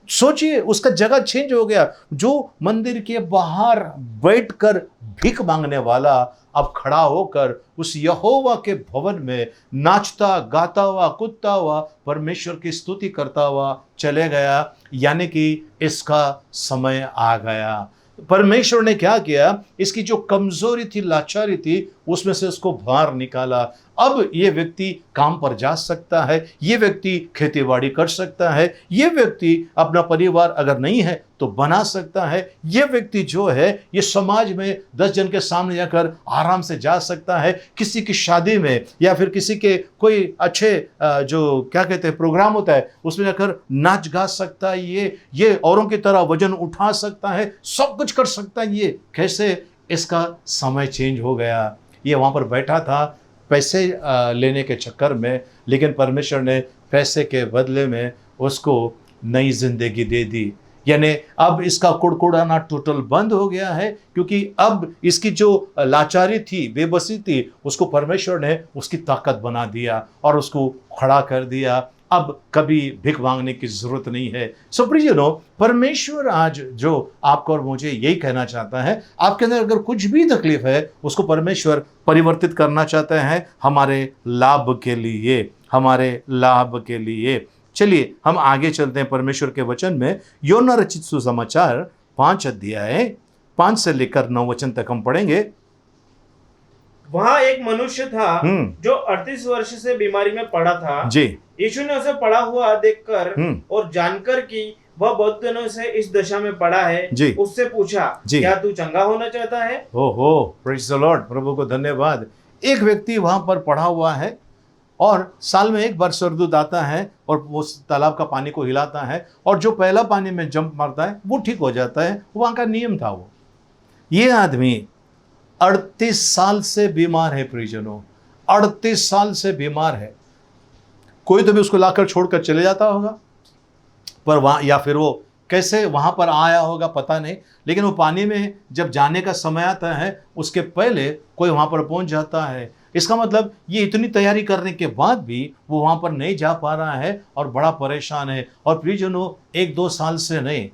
सोचिए, उसका जगह चेंज हो गया। जो मंदिर के बाहर बैठकर भीख मांगने वाला अब खड़ा होकर उस यहोवा के भवन में नाचता, गाता हुआ, कूदता हुआ परमेश्वर की स्तुति करता हुआ चले गया। यानी कि इसका समय आ गया। परमेश्वर ने क्या किया, इसकी जो कमजोरी थी, लाचारी थी, उसमें से उसको बाहर निकाला। अब ये व्यक्ति काम पर जा सकता है, ये व्यक्ति खेतीबाड़ी कर सकता है, ये व्यक्ति अपना परिवार अगर नहीं है तो बना सकता है, ये व्यक्ति जो है ये समाज में 10 जन के सामने जाकर आराम से जा सकता है, किसी की शादी में या फिर किसी के कोई अच्छे जो क्या कहते हैं प्रोग्राम होता है उसमें जाकर नाच गा सकता है, ये औरों की तरह वजन उठा सकता है, सब कुछ कर सकता है। ये कैसे इसका समय चेंज हो गया। ये वहाँ पर बैठा था पैसे लेने के चक्कर में, लेकिन परमेश्वर ने पैसे के बदले में उसको नई जिंदगी दे दी। यानी अब इसका कुड़कुड़ाना टोटल बंद हो गया है, क्योंकि अब इसकी जो लाचारी थी, बेबसी थी, उसको परमेश्वर ने उसकी ताकत बना दिया और उसको खड़ा कर दिया। अब कभी भीख मांगने की जरूरत नहीं है। सो प्रियजनों, परमेश्वर आज जो आपको और मुझे यही कहना चाहता है, आपके अंदर अगर कुछ भी तकलीफ है उसको परमेश्वर परिवर्तित करना चाहते हैं हमारे लाभ के लिए, हमारे लाभ के लिए। चलिए हम आगे चलते हैं परमेश्वर के वचन में। योना रचित सुसमाचार 5 अध्याय 5 से लेकर 9 वचन तक हम पढ़ेंगे। वहाँ एक मनुष्य था जो 38 वर्ष से बीमारी में पड़ा था। जी। यीशु ने उसे पड़ा हुआ देखकर और जानकर कि वह बहुत दिनों से इस दशा में पड़ा है, उससे पूछा, क्या तू चंगा होना चाहता है? ओहो, प्रेज़ द लॉर्ड, प्रभु को धन्यवाद। एक व्यक्ति वहां पर पड़ा हुआ है और साल में एक बार स्वर्गदूत आता है और वो तालाब का पानी को हिलाता है और जो पहला पानी में जंप मारता है वो ठीक हो जाता है। वहां का नियम था वो। ये आदमी 38 साल से बीमार है प्रियजनों, 38 साल से बीमार है। कोई तो भी उसको लाकर छोड़कर चले जाता होगा, पर वहाँ या फिर वो कैसे वहाँ पर आया होगा पता नहीं, लेकिन वो पानी में जब जाने का समय आता है उसके पहले कोई वहाँ पर पहुँच जाता है। इसका मतलब ये इतनी तैयारी करने के बाद भी वो वहाँ पर नहीं जा पा रहा है और बड़ा परेशान है। और प्रियजनों, 1-2 साल से नहीं,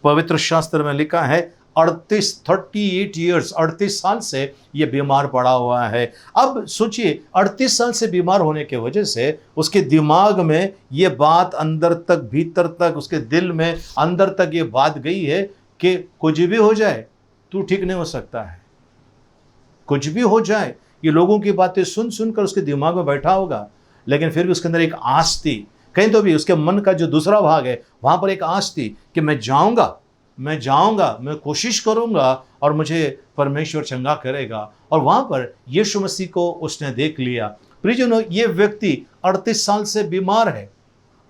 पवित्र शास्त्र में लिखा है 38 साल से ये बीमार पड़ा हुआ है। अब सोचिए, 38 साल से बीमार होने के वजह से उसके दिमाग में ये बात अंदर तक, भीतर तक, उसके दिल में अंदर तक ये बात गई है कि कुछ भी हो जाए तू ठीक नहीं हो सकता है। कुछ भी हो जाए, ये लोगों की बातें सुन सुनकर उसके दिमाग में बैठा होगा, लेकिन फिर भी उसके अंदर एक आस थी। कहीं तो भी उसके मन का जो दूसरा भाग है वहाँ पर एक आस थी कि मैं जाऊँगा, मैं कोशिश करूंगा और मुझे परमेश्वर चंगा करेगा। और वहां पर यीशु मसीह को उसने देख लिया। प्रियजनों, ये व्यक्ति 38 साल से बीमार है,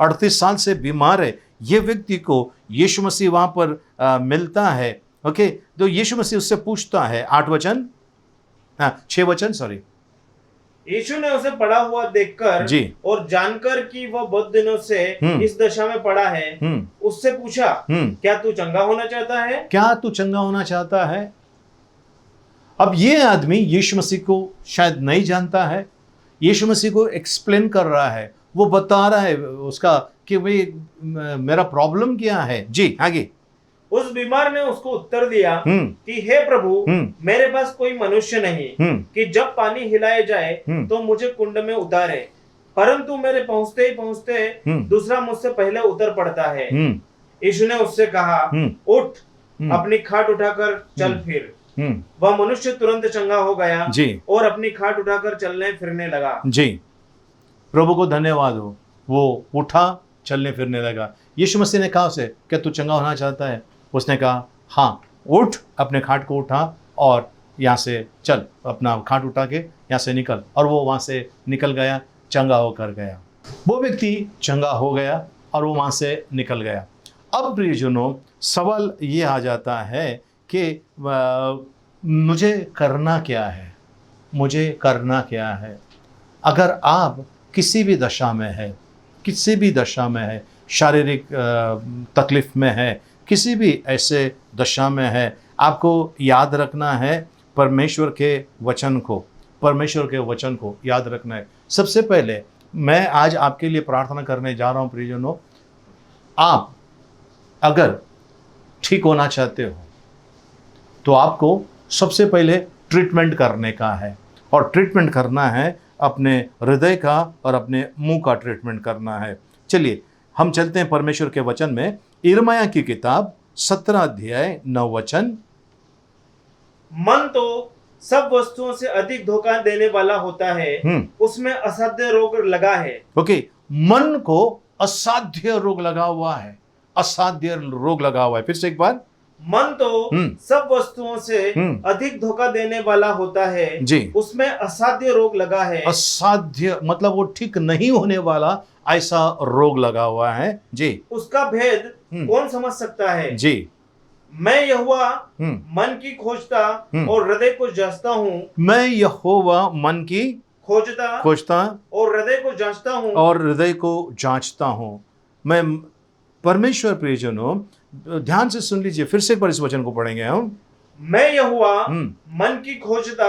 38 साल से बीमार है। ये व्यक्ति को यीशु मसीह वहां पर मिलता है। ओके, तो यीशु मसीह उससे पूछता है, 6 वचन सॉरी। यीशु ने उसे पड़ा हुआ देखकर जी और जानकर कि वह बहुत दिनों से इस दशा में पड़ा है, उससे पूछा, क्या तू चंगा होना चाहता है? क्या तू चंगा होना चाहता है? अब ये आदमी यीशु मसीह को शायद नहीं जानता है, यीशु मसीह को एक्सप्लेन कर रहा है, वो बता रहा है उसका कि भाई मेरा प्रॉब्लम क्या है। जी आगे। उस बीमार ने उसको उत्तर दिया कि हे प्रभु, मेरे पास कोई मनुष्य नहीं कि जब पानी हिलाए जाए तो मुझे कुंड में उतारे, परंतु मेरे पहुंचते ही पहुंचते दूसरा मुझसे पहले उतर पड़ता है। यीशु ने उससे कहा, उठ, अपनी खाट उठाकर चल फिर। वह मनुष्य तुरंत चंगा हो गया और अपनी खाट उठाकर चलने फिरने लगा। जी, प्रभु को धन्यवाद हो। वो उठा, चलने फिरने लगा। यीशु मसीह ने कहा उसे, क्या तू चंगा होना चाहता है? उसने कहा, हाँ, उठ, अपने खाट को उठा और यहाँ से चल, अपना खाट उठा के यहाँ से निकल। और वो वहाँ से निकल गया, चंगा होकर गया। वो व्यक्ति चंगा हो गया और वो वहाँ से निकल गया। अब प्रियजनों, सवाल ये आ जाता है कि मुझे करना क्या है? मुझे करना क्या है? अगर आप किसी भी दशा में है, किसी भी दशा में है, शारीरिक तकलीफ में है, किसी भी ऐसे दशा में है, आपको याद रखना है परमेश्वर के वचन को, परमेश्वर के वचन को याद रखना है। सबसे पहले मैं आज आपके लिए प्रार्थना करने जा रहा हूँ प्रियजनों। आप अगर ठीक होना चाहते हो तो आपको सबसे पहले ट्रीटमेंट करने का है, और ट्रीटमेंट करना है अपने हृदय का और अपने मुंह का ट्रीटमेंट करना है। चलिए हम चलते हैं परमेश्वर के वचन में। यिर्मयाह की किताब 17 अध्याय 9 वचन। मन तो सब वस्तुओं से अधिक धोखा देने वाला होता है, उसमें असाध्य रोग लगा है। ओके, मन को असाध्य रोग लगा हुआ है, असाध्य रोग लगा हुआ है। फिर से एक बार, मन तो सब वस्तुओं से अधिक धोखा देने वाला होता है जी, उसमें असाध्य रोग लगा है। असाध्य मतलब वो ठीक नहीं होने वाला ऐसा रोग लगा हुआ है जी। उसका भेद कौन समझ सकता है? जी, मैं यहोवा मन की खोजता और हृदय को जांचता हूँ। मैं यहोवा मन की खोजता और हृदय को जांचता हूँ, और हृदय को जांचता हूँ। मैं परमेश्वर प्रियजनों ध्यान से सुन लीजिए, फिर से एक बार इस वचन को पढ़ेंगे हम। मैं यहोवा मन की खोजता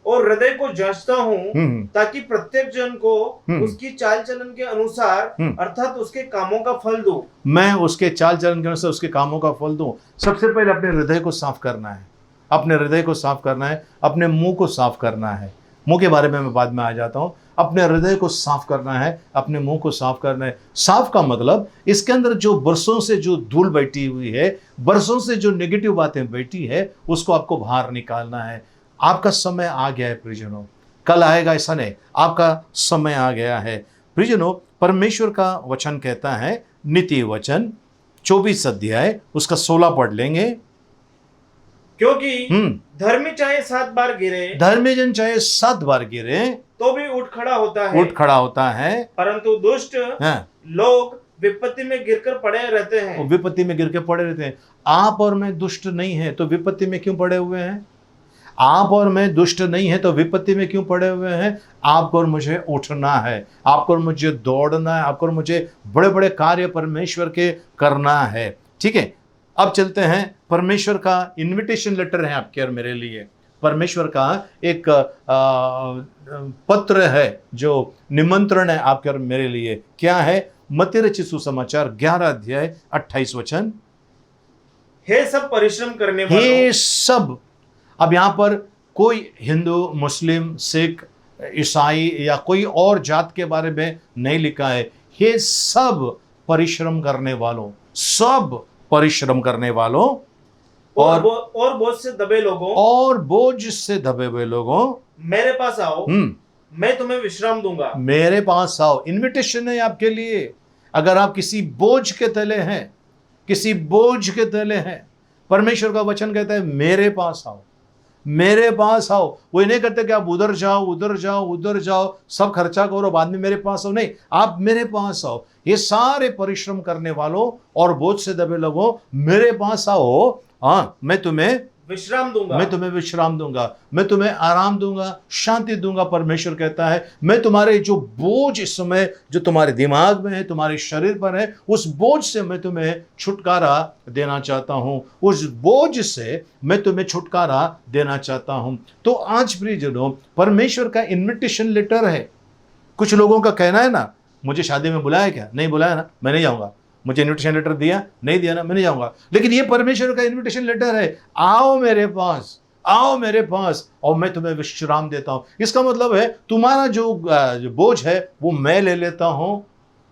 और हृदय को जांचता हूँ, ताकि प्रत्येक जन को उसकी चाल चलन के अनुसार अर्थात उसके कामों का फल दूं। मैं उसके चाल चलन के अनुसार उसके कामों का फल दूं। सबसे पहले अपने हृदय को साफ करना है, अपने हृदय को साफ करना है, अपने मुंह को साफ करना है। मुंह के बारे में मैं बाद में आ जाता हूँ। अपने हृदय को साफ करना है, अपने मुंह को साफ करना है। साफ का मतलब इसके अंदर जो बरसों से जो धूल बैठी हुई है, बरसों से जो नेगेटिव बातें बैठी है, उसको आपको बाहर निकालना है। आपका समय आ गया है प्रियजनों, कल आएगा ऐसा नहीं, आपका समय आ गया है प्रियजनों। परमेश्वर का वचन कहता है, नीति वचन 24 अध्याय उसका 16 पढ़ लेंगे। क्योंकि धर्मी चाहे 7 बार गिरे, धर्मी जन चाहे 7 बार गिरे तो भी उठ खड़ा होता है, उठ खड़ा होता है, परंतु दुष्ट लोग विपत्ति में गिरकर पड़े रहते हैं। विपत्ति में गिर के पड़े रहते हैं। आप और मैं दुष्ट नहीं है तो विपत्ति में क्यों पड़े हुए हैं? आप और मैं दुष्ट नहीं है तो विपत्ति में क्यों पड़े हुए हैं? आपको और मुझे उठना है, आपको और मुझे दौड़ना है, आपको और मुझे बड़े बड़े कार्य परमेश्वर के करना है। ठीक है, अब चलते हैं। परमेश्वर का इनविटेशन लेटर है आपके और मेरे लिए। परमेश्वर का एक पत्र है जो निमंत्रण है आपके और मेरे लिए। क्या है? मत्ती रचित सुसमाचार 11 अध्याय 28 वचन। हे सब परिश्रम करने वालों, हे सब। अब यहां पर कोई हिंदू, मुस्लिम, सिख, ईसाई या कोई और जात के बारे में नहीं लिखा है। हे सब परिश्रम करने वालों, सब परिश्रम करने वालों और बोझ से दबे लोगों, और बोझ से दबे हुए लोगों, मेरे पास आओ, मैं तुम्हें विश्राम दूंगा। मेरे पास आओ। इनविटेशन है आपके लिए। अगर आप किसी बोझ के तले हैं, किसी बोझ के तले हैं, परमेश्वर का वचन कहता है मेरे पास आओ, मेरे पास आओ। वो नहीं कहते कि आप उधर जाओ, उधर जाओ, उधर जाओ, सब खर्चा करो, बाद में मेरे पास आओ। नहीं, आप मेरे पास आओ। ये सारे परिश्रम करने वालों और बोझ से दबे लोगों, मेरे पास आओ। हाँ, मैं तुम्हें विश्राम दूंगा, मैं तुम्हें विश्राम दूंगा, मैं तुम्हें आराम दूंगा, शांति दूंगा। परमेश्वर कहता है मैं तुम्हारे जो बोझ इस समय जो तुम्हारे दिमाग में है, तुम्हारे शरीर पर है, उस बोझ से मैं तुम्हें छुटकारा देना चाहता हूं। उस बोझ से मैं तुम्हें छुटकारा देना चाहता हूं। तो आज प्रियजनों, परमेश्वर का इन्विटेशन लेटर है। कुछ लोगों का कहना है ना, मुझे शादी में बुलाया क्या? नहीं बुलाया ना, मैं नहीं जाऊंगा। मुझे इन्विटेशन लेटर दिया, नहीं दिया ना, मैं नहीं जाऊंगा। लेकिन ये परमेश्वर का इन्विटेशन लेटर है, आओ मेरे पास, आओ मेरे पास और मैं तुम्हें विश्राम देता हूं। इसका मतलब है तुम्हारा जो बोझ है वो मैं ले लेता हूं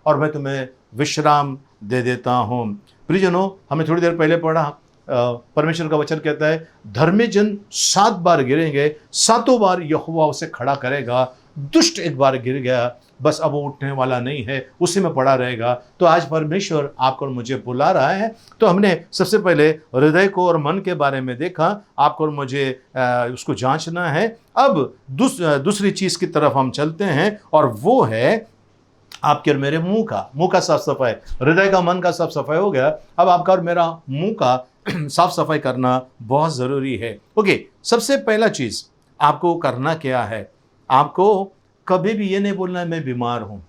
और मैं तुम्हें विश्राम दे देता हूं। प्रियजनों, हमें थोड़ी देर पहले पढ़ा, परमेश्वर का वचन कहता है धर्मी जन 7 बार गिरेंगे, 7 बार यहोवा उसे खड़ा करेगा। दुष्ट एक बार गिर गया, बस अब वो उठने वाला नहीं है, उसी में पड़ा रहेगा। तो आज परमेश्वर आपको और मुझे बुला रहा है। तो हमने सबसे पहले हृदय को और मन के बारे में देखा, आपको और मुझे उसको जांचना है। अब दूसरी चीज की तरफ हम चलते हैं और वो है आपके और मेरे मुंह का साफ सफाई। हृदय का, मन का साफ सफाई हो गया, अब आपका और मेरा मुंह का साफ सफाई करना बहुत जरूरी है। ओके, सबसे पहला चीज आपको करना क्या है? आपको कभी भी ये नहीं बोलना है मैं बीमार हूँ,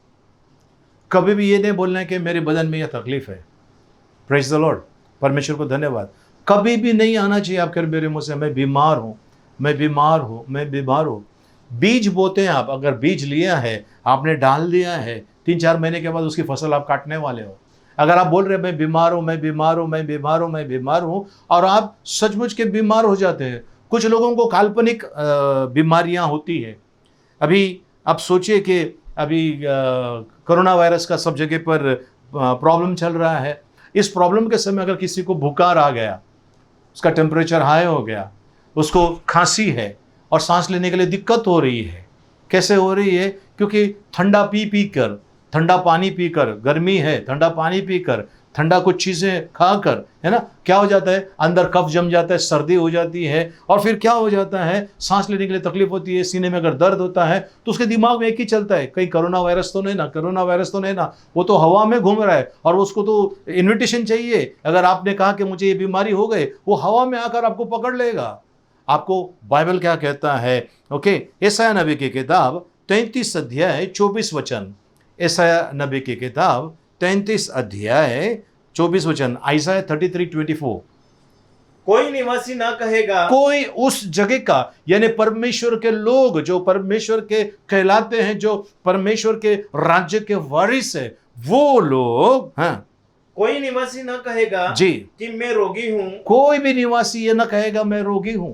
कभी भी ये नहीं बोलना है कि मेरे बदन में यह तकलीफ है। प्रेज द लॉर्ड, परमेश्वर को धन्यवाद। कभी भी नहीं आना चाहिए आपके मेरे मुंह से मैं बीमार हूँ, मैं बीमार हूँ, मैं बीमार हूँ। बीज बोते हैं आप, अगर बीज लिया है, आपने डाल दिया है, 3-4 महीने के बाद उसकी फसल आप काटने वाले हो। अगर आप बोल रहे हैं मैं बीमार हूँ, मैं बीमार हूँ, मैं बीमार हूँ, मैं बीमार हूँ, और आप सचमुच के बीमार हो जाते हैं। कुछ लोगों को काल्पनिक बीमारियां होती है। अभी आप सोचिए कि अभी कोरोना वायरस का सब जगह पर प्रॉब्लम चल रहा है। इस प्रॉब्लम के समय अगर किसी को बुखार आ गया, उसका टेम्परेचर हाई हो गया, उसको खांसी है और सांस लेने के लिए दिक्कत हो रही है। कैसे हो रही है? क्योंकि ठंडा पी कर, ठंडा पानी पीकर, गर्मी है ठंडा पानी पीकर, ठंडा कुछ चीज़ें खाकर, है ना, क्या हो जाता है, अंदर कफ जम जाता है, सर्दी हो जाती है, और फिर क्या हो जाता है, सांस लेने के लिए तकलीफ होती है। सीने में अगर दर्द होता है तो उसके दिमाग में एक ही चलता है, कहीं कोरोना वायरस तो नहीं ना, कोरोना वायरस तो नहीं ना, वो तो हवा में घूम रहा है और उसको तो इन्विटेशन चाहिए। अगर आपने कहा कि मुझे ये बीमारी हो गई, वो हवा में आकर आपको पकड़ लेगा। आपको बाइबल क्या कहता है? ओके, यशायाह नबी की किताब 33 अध्याय 24 वचन, यशायाह नबी की किताब 33 अध्याय 24 वचन, आइज़ाया 33:24। कोई निवासी ना कहेगा, कोई उस जगह का, यानी परमेश्वर के लोग जो परमेश्वर के कहलाते हैं, जो परमेश्वर के राज्य के वारिस है, वो लोग, हाँ, कोई निवासी ना कहेगा जी, कि मैं रोगी हूँ। कोई भी निवासी ये ना कहेगा मैं रोगी हूं,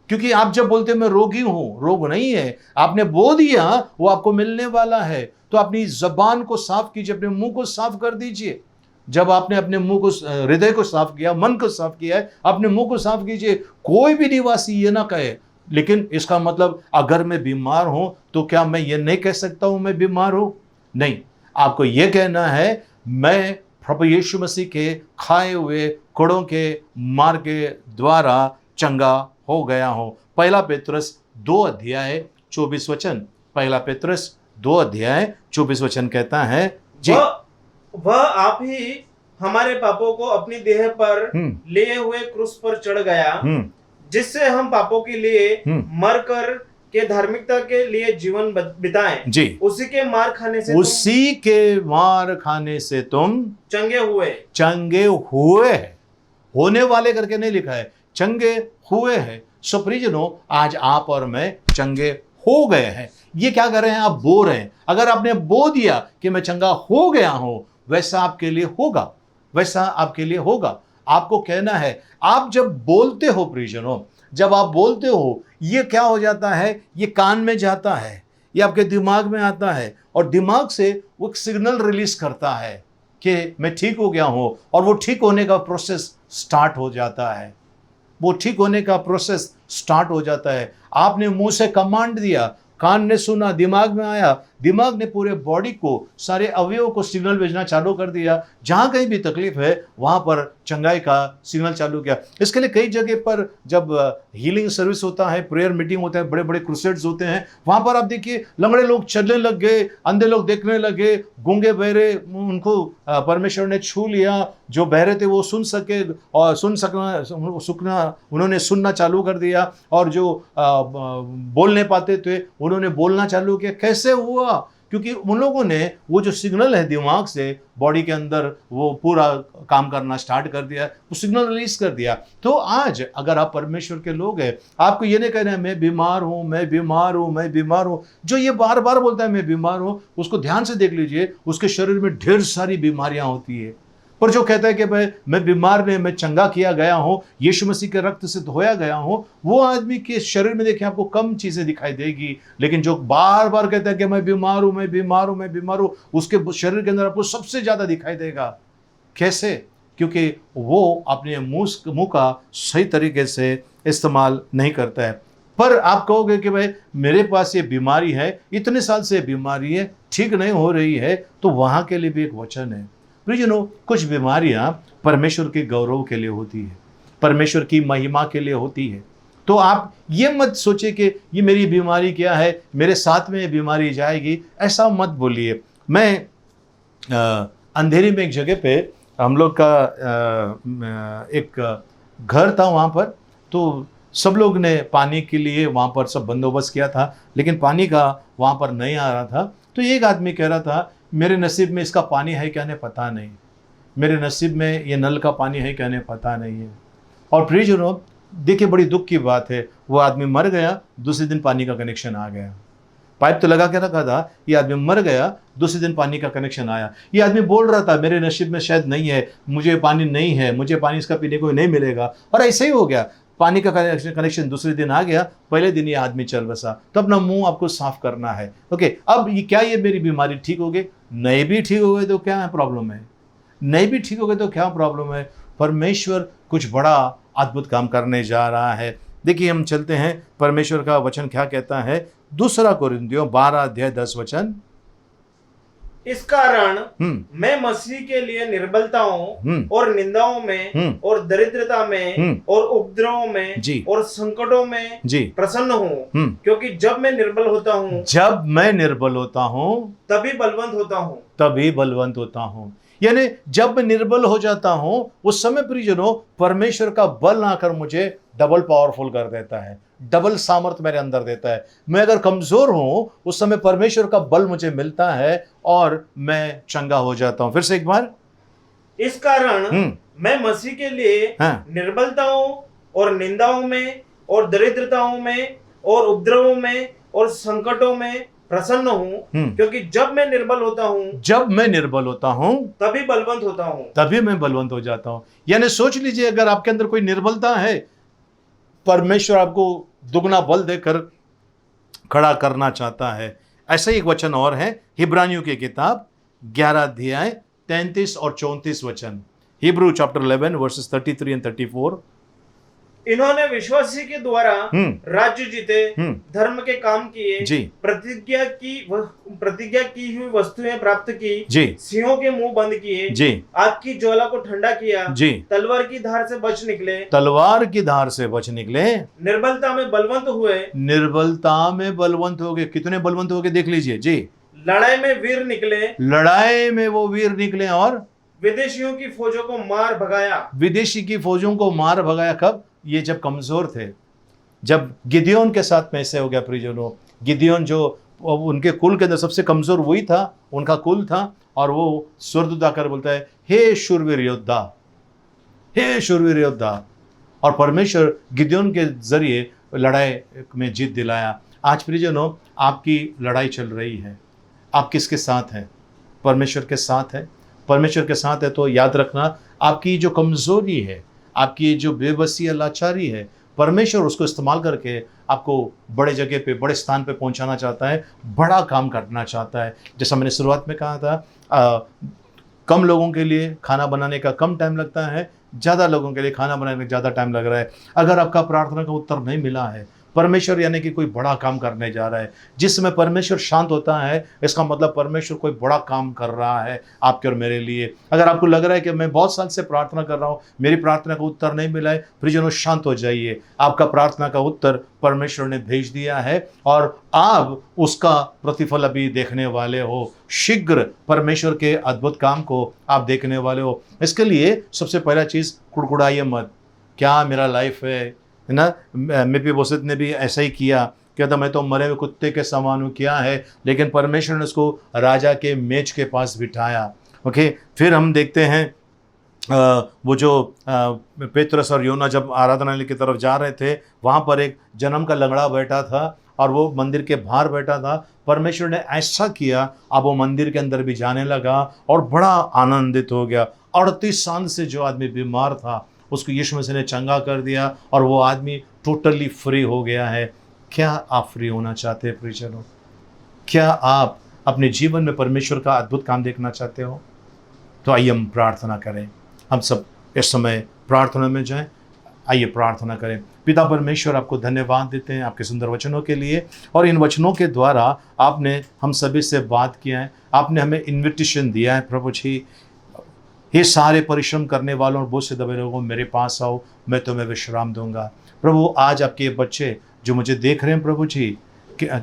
क्योंकि आप जब बोलते हैं मैं रोगी हूं, रोग नहीं है, आपने बोल दिया, वो आपको मिलने वाला है। तो अपनी जबान को साफ कीजिए, अपने मुंह को साफ कर दीजिए। जब आपने अपने मुंह को, हृदय को साफ किया, मन को साफ किया है, अपने मुंह को साफ कीजिए। कोई भी निवासी ये ना कहे। लेकिन इसका मतलब अगर मैं बीमार हूं तो क्या मैं ये नहीं कह सकता हूं मैं बीमार हूं? नहीं, आपको ये कहना है मैं प्रभु यीशु मसीह के खाए हुए कोड़ों के मार के द्वारा चंगा हो गया हूं। पहला पेतरस 2 अध्याय 24 वचन, पहला पेतरस 2 अध्याय 24 वचन कहता है जी, वह आप ही हमारे पापों को अपनी देह पर लिए हुए क्रूस पर चढ़ गया, जिससे हम पापों के लिए मरकर के धार्मिकता के लिए जीवन बिताएं। जी, उसी के मार खाने से उसी के मार खाने से तुम चंगे हुए हैं। होने वाले करके नहीं लिखा है, चंगे हुए हैं। सो प्रियजनों, आज आप और मैं चंगे हो गए हैं। ये क्या कर रहे हैं? आप बो रहे हैं। अगर आपने बो दिया कि मैं चंगा हो गया हूं, वैसा आपके लिए होगा, वैसा आपके लिए होगा। आपको कहना है, आप जब बोलते हो प्रियजनों, जब आप बोलते हो, ये क्या हो जाता है, ये कान में जाता है, ये आपके दिमाग में आता है, और दिमाग से वो एक सिग्नल रिलीज करता है कि मैं ठीक हो गया हूं, और वो ठीक होने का प्रोसेस स्टार्ट हो जाता है। वो ठीक होने का प्रोसेस स्टार्ट हो जाता है। आपने मुंह से कमांड दिया, कान ने सुना, दिमाग में आया, दिमाग ने पूरे बॉडी को, सारे अवयवों को सिग्नल भेजना चालू कर दिया। जहाँ कहीं भी तकलीफ है वहाँ पर चंगाई का सिग्नल चालू किया। इसके लिए कई जगह पर जब हीलिंग सर्विस होता है, प्रेयर मीटिंग होता है, बड़े बड़े क्रूसेड्स होते हैं, वहाँ पर आप देखिए लंगड़े लोग चलने लग गए, अंधे लोग देखने लगे, गूंगे बहरे, उनको परमेश्वर ने छू लिया। जो बहरे थे वो सुन सके, और सुनना उन्होंने सुनना चालू कर दिया, और जो बोल नहीं पाते थे उन्होंने बोलना चालू किया। कैसे हुआ? क्योंकि उन लोगों ने वो जो सिग्नल है दिमाग से बॉडी के अंदर वो पूरा काम करना स्टार्ट कर दिया, वो सिग्नल रिलीज कर दिया। तो आज अगर आप परमेश्वर के लोग हैं, आपको ये नहीं कहना है मैं बीमार हूँ, मैं बीमार हूँ, मैं बीमार हूँ। जो ये बार बार बोलता है मैं बीमार हूँ, उसको ध्यान से देख लीजिए, उसके शरीर में ढेर सारी बीमारियां होती है। पर जो कहता है कि भाई मैं बीमार नहीं, मैं चंगा किया गया हूं, यीशु मसीह के रक्त से धोया गया हूं, वो आदमी के शरीर में देखिए आपको कम चीजें दिखाई देगी। लेकिन जो बार बार कहता है कि मैं बीमार हूं, मैं बीमार हूं, मैं बीमार हूं, उसके शरीर के अंदर आपको सबसे ज्यादा दिखाई देगा। कैसे? क्योंकि वो अपने मुंह का सही तरीके से इस्तेमाल नहीं करता है। पर आप कहोगे कि भाई मेरे पास ये बीमारी है, इतने साल से बीमारी है, ठीक नहीं हो रही है, तो वहां के लिए भी एक वचन है। प्रियजनों, कुछ बीमारियां परमेश्वर के गौरव के लिए होती है, परमेश्वर की महिमा के लिए होती है। तो आप ये मत सोचिए कि ये मेरी बीमारी क्या है, मेरे साथ में ये बीमारी जाएगी, ऐसा मत बोलिए। मैं अंधेरी में एक जगह पे हम लोग का एक घर था, वहाँ पर तो सब लोग ने पानी के लिए वहाँ पर सब बंदोबस्त किया था, लेकिन पानी का वहाँ पर नहीं आ रहा था। तो एक आदमी कह रहा था, मेरे नसीब में इसका पानी है क्या नहीं पता नहीं, मेरे नसीब में ये नल का पानी है क्या नहीं पता नहीं है। और प्रियजनों, देखिए बड़ी दुख की बात है, वो आदमी मर गया, दूसरे दिन पानी का कनेक्शन आ गया। पाइप तो लगा के रखा था, ये आदमी मर गया, दूसरे दिन पानी का कनेक्शन आया। ये आदमी बोल रहा था, मेरे नसीब में शायद नहीं है, मुझे पानी नहीं है, मुझे पानी इसका पीने को नहीं मिलेगा। और ऐसे ही हो गया, पानी का कनेक्शन दूसरे दिन आ गया, पहले दिन ये आदमी चल बसा। तो अपना मुंह आपको साफ करना है। ओके, अब ये क्या ये मेरी बीमारी ठीक हो गई? नहीं भी ठीक हो गए तो क्या प्रॉब्लम है? नहीं भी ठीक हो गए तो क्या प्रॉब्लम है? परमेश्वर कुछ बड़ा अद्भुत काम करने जा रहा है। देखिए हम चलते हैं, परमेश्वर का वचन क्या कहता है। 2 कोरिन्थियों 12:10। इस कारण मैं मसीह के लिए निर्बलताओं और निंदाओं में और दरिद्रता में और उपद्रवों में जी। और संकटों में जी। प्रसन्न हूँ, क्योंकि जब मैं निर्बल होता हूँ तभी बलवंत होता हूँ। यानी जब मैं निर्बल हो जाता हूं, उस समय प्रियजनों परमेश्वर का बल आकर मुझे डबल पावरफुल कर देता है, डबल सामर्थ्य मेरे अंदर देता है। मैं अगर कमजोर हूं, उस समय परमेश्वर का बल मुझे मिलता है और मैं चंगा हो जाता हूं। फिर से एक बार, इस कारण मैं मसीह के लिए निर्बलताओं और निंदाओं में और दरिद्रताओं में और उपद्रवों में और संकटों में प्रसन्न हूँ, क्योंकि जब मैं निर्बल होता हूँ तभी मैं बलवंत हो जाता हूँ। यानी सोच लीजिए, अगर आपके अंदर कोई निर्बलता है, परमेश्वर आपको दुगना बल देकर खड़ा करना चाहता है। ऐसा ही एक वचन और है, हिब्रानियों की किताब 11:33 और 34। Hebrew chapter 11 versus 33 and 34। इन्होंने विश्वासी के द्वारा राज्य जीते, धर्म के काम किए, प्रतिज्ञा की हुई वस्तुएं प्राप्त की, सिंहों के मुंह बंद किए, आग की ज्वाला को ठंडा किया, तलवार की धार से बच निकले, निर्बलता में बलवंत हुए। कितने बलवंत हो गए देख लीजिए जी। लड़ाई में वो वीर निकले और विदेशियों की फौजों को मार भगाया। कब? ये जब कमजोर थे, जब गिदियोन के साथ में ऐसे हो गया। प्रियजनों, गिदियोन जो उनके कुल के अंदर सबसे कमजोर वही था, उनका कुल था, और वो स्वर्गदूत आकर बोलता है, हे शूरवीर योद्धा। और परमेश्वर गिदियोन के जरिए लड़ाई में जीत दिलाया। आज प्रियजनों, आपकी लड़ाई चल रही है, आप किसके साथ हैं? परमेश्वर के साथ है। परमेश्वर के साथ है तो याद रखना, आपकी जो कमजोरी है, आपकी जो बेबसी या लाचारी है, परमेश्वर उसको इस्तेमाल करके आपको बड़े जगह पे, बड़े स्थान पे पहुंचाना चाहता है, बड़ा काम करना चाहता है। जैसा मैंने शुरुआत में कहा था, कम लोगों के लिए खाना बनाने का कम टाइम लगता है, ज़्यादा लोगों के लिए खाना बनाने में ज़्यादा टाइम लग रहा है। अगर आपका प्रार्थना का उत्तर नहीं मिला है, परमेश्वर यानी कि कोई बड़ा काम करने जा रहा है। जिस समय परमेश्वर शांत होता है, इसका मतलब परमेश्वर कोई बड़ा काम कर रहा है आपके और मेरे लिए। अगर आपको लग रहा है कि मैं बहुत साल से प्रार्थना कर रहा हूँ, मेरी प्रार्थना का उत्तर नहीं मिला है, प्रियजनों शांत हो जाइए। आपका प्रार्थना का उत्तर परमेश्वर ने भेज दिया है और आप उसका प्रतिफल अभी देखने वाले हो। शीघ्र परमेश्वर के अद्भुत काम को आप देखने वाले हो। इसके लिए सबसे पहला चीज़, कुड़कुड़ाइए मत। क्या मेरा लाइफ है ना? मेफीबोशेत ने भी ऐसा ही किया, कहता मैं तो मरे हुए कुत्ते के समान हूँ। क्या है? लेकिन परमेश्वर ने उसको राजा के मेज के पास बिठाया। ओके, फिर हम देखते हैं वो जो पेत्रस और योना जब आराधनालय की तरफ जा रहे थे, वहाँ पर एक जन्म का लंगड़ा बैठा था और वो मंदिर के बाहर बैठा था। परमेश्वर ने ऐसा किया, अब वो मंदिर के अंदर भी जाने लगा और बड़ा आनंदित हो गया। 38 साल से जो आदमी बीमार था, उसको यीशु मसीह ने चंगा कर दिया और वो आदमी टोटली फ्री हो गया है। क्या आप फ्री होना चाहते हैं प्रियजनों? क्या आप अपने जीवन में परमेश्वर का अद्भुत काम देखना चाहते हो? तो आइए हम प्रार्थना करें। हम सब इस समय प्रार्थना में जाएं। आइए प्रार्थना करें। पिता परमेश्वर, आपको धन्यवाद देते हैं आपके सुंदर वचनों के लिए, और इन वचनों के द्वारा आपने हम सभी से बात किया है, आपने हमें इन्विटेशन दिया है। प्रभु जी, ये सारे परिश्रम करने वालों और बोझ से दबे लोगों, मेरे पास आओ, मैं तुम्हें विश्राम दूंगा। प्रभु, आज आपके बच्चे जो मुझे देख रहे हैं प्रभु जी,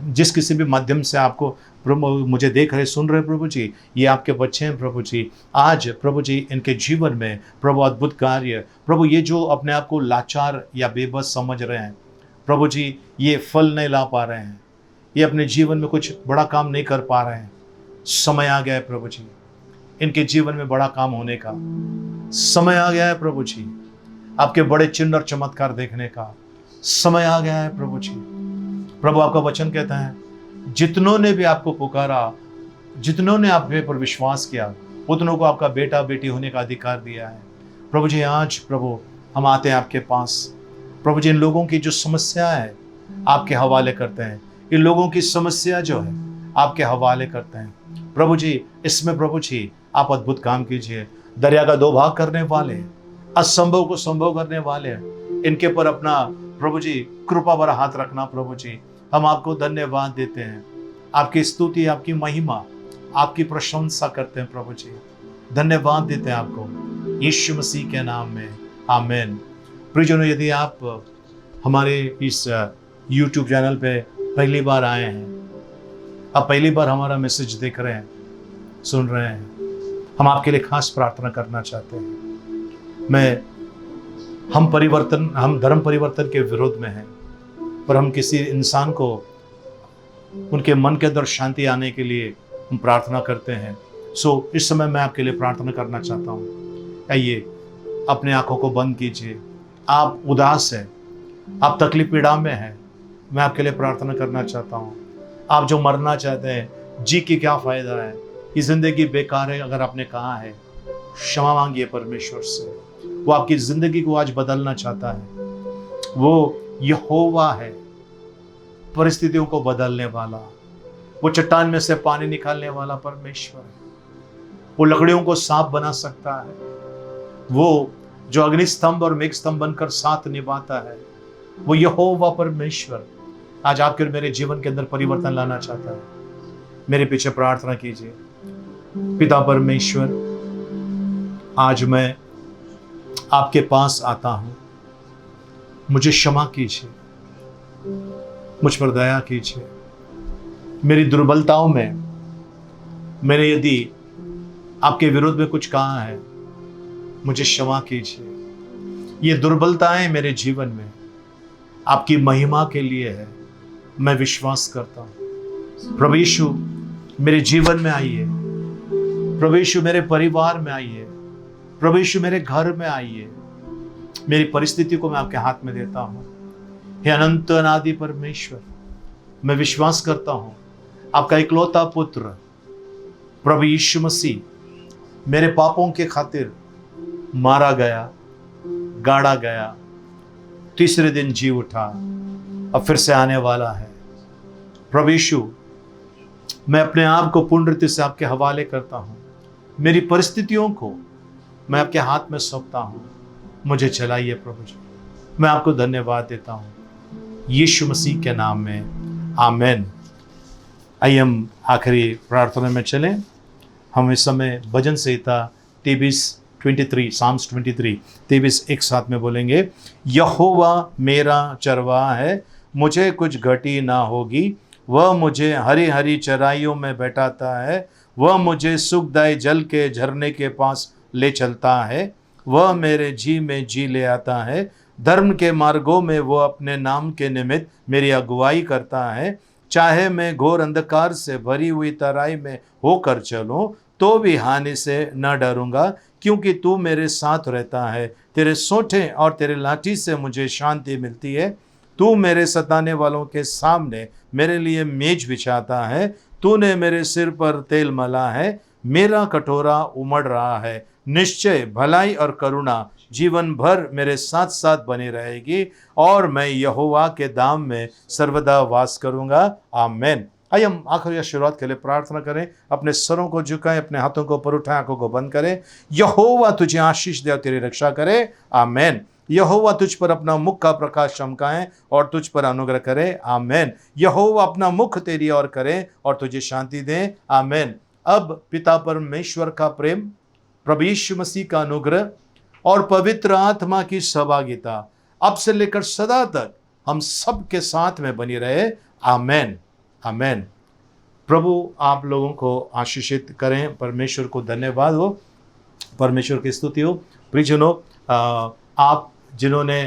जिस किसी भी माध्यम से आपको प्रभु मुझे देख रहे सुन रहे प्रभु जी, ये आपके बच्चे हैं प्रभु जी। आज प्रभु जी इनके जीवन में प्रभु अद्भुत कार्य, प्रभु ये जो अपने आप को लाचार या बेबस समझ रहे हैं प्रभु जी, ये फल नहीं ला पा रहे हैं, ये अपने जीवन में कुछ बड़ा काम नहीं कर पा रहे हैं, समय आ गया है प्रभु जी, इनके जीवन में बड़ा काम होने का समय आ गया है प्रभु जी, आपके बड़े चिन्ह और चमत्कार देखने का समय आ गया है प्रभु जी। प्रभु आपका वचन कहता है जितनों ने भी आपको पुकारा, जितनों ने आप पर विश्वास किया, उतनों को आपका बेटा बेटी होने का अधिकार दिया है प्रभु जी। आज प्रभु हम आते हैं आपके पास प्रभु जी, इन लोगों की जो समस्या है आपके हवाले करते हैं, इन लोगों की समस्या जो है आपके हवाले करते हैं प्रभु जी। इसमें प्रभु जी आप अद्भुत काम कीजिए, दरिया का दो भाग करने वाले, असंभव को संभव करने वाले, इनके पर अपना प्रभु जी कृपा भरा हाथ रखना प्रभु जी। हम आपको धन्यवाद देते हैं, आपकी स्तुति, आपकी महिमा, आपकी प्रशंसा करते हैं प्रभु जी। धन्यवाद देते हैं आपको यीशु मसीह के नाम में, आमीन। प्रियजनों, यदि आप हमारे इस YouTube चैनल पे पहली बार आए हैं, आप पहली बार हमारा मैसेज देख रहे हैं, सुन रहे हैं, हम आपके लिए खास प्रार्थना करना चाहते हैं। हम धर्म परिवर्तन के विरोध में हैं, पर हम किसी इंसान को उनके मन के अंदर शांति आने के लिए हम प्रार्थना करते हैं। सो इस समय मैं आपके लिए प्रार्थना करना चाहता हूँ। आइए अपने आंखों को बंद कीजिए। आप उदास हैं, आप तकलीफ पीड़ा में हैं, मैं आपके लिए प्रार्थना करना चाहता हूँ। आप जो मरना चाहते हैं, जी के क्या फ़ायदा है, ये ज़िंदगी बेकार है, अगर आपने कहा है, क्षमा मांगिए परमेश्वर से। वो आपकी ज़िंदगी को आज बदलना चाहता है। वो यहोवा है, परिस्थितियों को बदलने वाला, वो चट्टान में से पानी निकालने वाला परमेश्वर है। वो लकड़ियों को सांप बना सकता है, वो जो अग्निस्तंभ और मेघस्तंभ बनकर साथ निभाता है, वो यहोवा परमेश्वर आज आपके और मेरे जीवन के अंदर परिवर्तन लाना चाहता है। मेरे पीछे प्रार्थना कीजिए। पिता परमेश्वर, आज मैं आपके पास आता हूं, मुझे क्षमा कीजिए, मुझ पर दया कीजिए। मेरी दुर्बलताओं में मैंने यदि आपके विरोध में कुछ कहा है, मुझे क्षमा कीजिए। ये दुर्बलताएं मेरे जीवन में आपकी महिमा के लिए है, मैं विश्वास करता हूँ। प्रभु यीशु मेरे जीवन में आइए, प्रभु यीशु मेरे परिवार में आइए, प्रभु यीशु मेरे घर में आइए। मेरी परिस्थिति को मैं आपके हाथ में देता हूँ। हे अनंत अनादि परमेश्वर, मैं विश्वास करता हूँ आपका इकलौता पुत्र प्रभु यीशु मसीह मेरे पापों के खातिर मारा गया, गाड़ा गया, तीसरे दिन जी उठा, अब फिर से आने वाला है। प्रभु यीशु, मैं अपने आप को पूर्ण रीति से आपके हवाले करता हूँ। मेरी परिस्थितियों को मैं आपके हाथ में सौंपता हूँ, मुझे चलाइए प्रभु जी। मैं आपको धन्यवाद देता हूँ यीशु मसीह के नाम में, आमीन। आइए हम आखिरी प्रार्थना में चलें। हम इस समय भजन संहिता 23 साम्स 23 एक साथ में बोलेंगे। यहोवा मेरा चरवाहा है, मुझे कुछ घटी ना होगी। वह मुझे हरी हरी चराइयों में बैठाता है, वह मुझे सुखदायी जल के झरने के पास ले चलता है। वह मेरे जी में जी ले आता है, धर्म के मार्गों में वो अपने नाम के निमित्त मेरी अगुवाई करता है। चाहे मैं घोर अंधकार से भरी हुई तराई में होकर चलूं, तो भी हानि से न डरूंगा, क्योंकि तू मेरे साथ रहता है। तेरे सोंठे और तेरे लाठी से मुझे शांति मिलती है। तू मेरे सताने वालों के सामने मेरे लिए मेज बिछाता है। तूने मेरे सिर पर तेल मला है, मेरा कटोरा उमड़ रहा है। निश्चय भलाई और करुणा जीवन भर मेरे साथ साथ बनी रहेगी, और मैं यहोवा के धाम में सर्वदा वास करूंगा, आमीन। आइए हम आखिरी शुरुआत के लिए प्रार्थना करें। अपने सरों को झुकाएं, अपने हाथों को ऊपर उठाएं, आंखों को बंद करें। यहोवा तुझे आशीष दे और तेरी रक्षा करे, आमीन। यहोवा तुझ पर अपना मुख का प्रकाश चमकाए और तुझ पर अनुग्रह करे, आमीन। यहोवा अपना मुख तेरी ओर करे और तुझे शांति दे, आमीन। अब पिता परमेश्वर का प्रेम, प्रभु यीशु मसीह का अनुग्रह और पवित्र आत्मा की सहभागिता अब से लेकर सदा तक हम सब के साथ में बनी रहे, आमीन। आमेन। प्रभु आप लोगों को आशीषित करें। परमेश्वर को धन्यवाद हो, परमेश्वर की स्तुति हो। प्रियजनों, आप जिन्होंने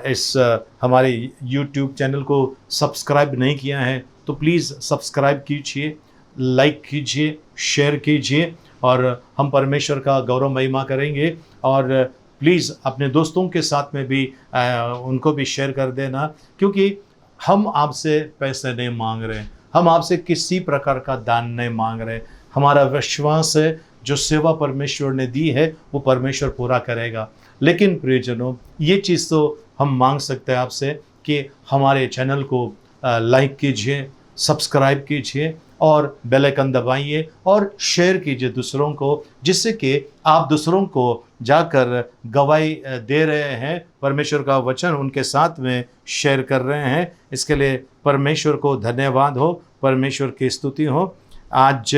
इस हमारे YouTube चैनल को सब्सक्राइब नहीं किया है तो प्लीज़ सब्सक्राइब कीजिए, लाइक कीजिए, शेयर कीजिए और हम परमेश्वर का गौरव महिमा करेंगे। और प्लीज़ अपने दोस्तों के साथ में भी उनको भी शेयर कर देना, क्योंकि हम आपसे पैसे नहीं मांग रहे, हम आपसे किसी प्रकार का दान नहीं मांग रहे। हमारा विश्वास है जो सेवा परमेश्वर ने दी है वो परमेश्वर पूरा करेगा। लेकिन प्रियजनों, ये चीज़ तो हम मांग सकते हैं आपसे कि हमारे चैनल को लाइक कीजिए, सब्सक्राइब कीजिए और बेल आइकन दबाइए और शेयर कीजिए दूसरों को, जिससे कि आप दूसरों को जाकर गवाही दे रहे हैं, परमेश्वर का वचन उनके साथ में शेयर कर रहे हैं। इसके लिए परमेश्वर को धन्यवाद हो, परमेश्वर की स्तुति हो। आज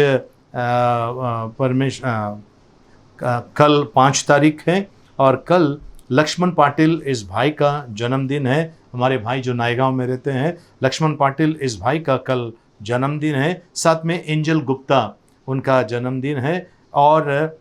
कल 5 तारीख है और कल लक्ष्मण पाटिल इस भाई का जन्मदिन है। हमारे भाई जो नायगांव में रहते हैं, लक्ष्मण पाटिल इस भाई का कल जन्मदिन है। साथ में एंजल गुप्ता उनका जन्मदिन है। और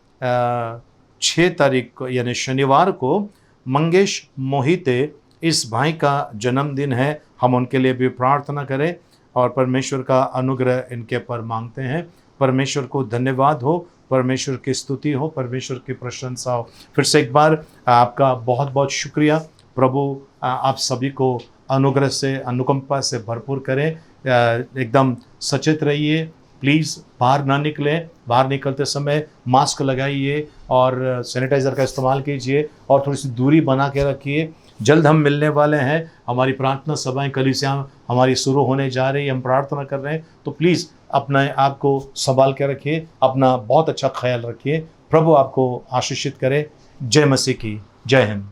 6 तारीख को यानी शनिवार को मंगेश मोहिते इस भाई का जन्मदिन है। हम उनके लिए भी प्रार्थना करें और परमेश्वर का अनुग्रह इनके पर मांगते हैं। परमेश्वर को धन्यवाद हो, परमेश्वर की स्तुति हो, परमेश्वर की प्रशंसा हो। फिर से एक बार आपका बहुत बहुत शुक्रिया। प्रभु आप सभी को अनुग्रह से, अनुकंपा से भरपूर करें। एकदम सचेत रहिए, प्लीज़ बाहर ना निकलें। बाहर निकलते समय मास्क लगाइए और सैनिटाइज़र का इस्तेमाल कीजिए और थोड़ी सी दूरी बना के रखिए। जल्द हम मिलने वाले हैं। हमारी प्रार्थना सभाएं कलीसिया हमारी शुरू होने जा रही है, हम प्रार्थना कर रहे हैं। तो प्लीज़ अपने आप को संभाल के रखिए, अपना बहुत अच्छा ख्याल रखिए। प्रभु आपको आशीषित करे। जय मसीह की जय हिंद।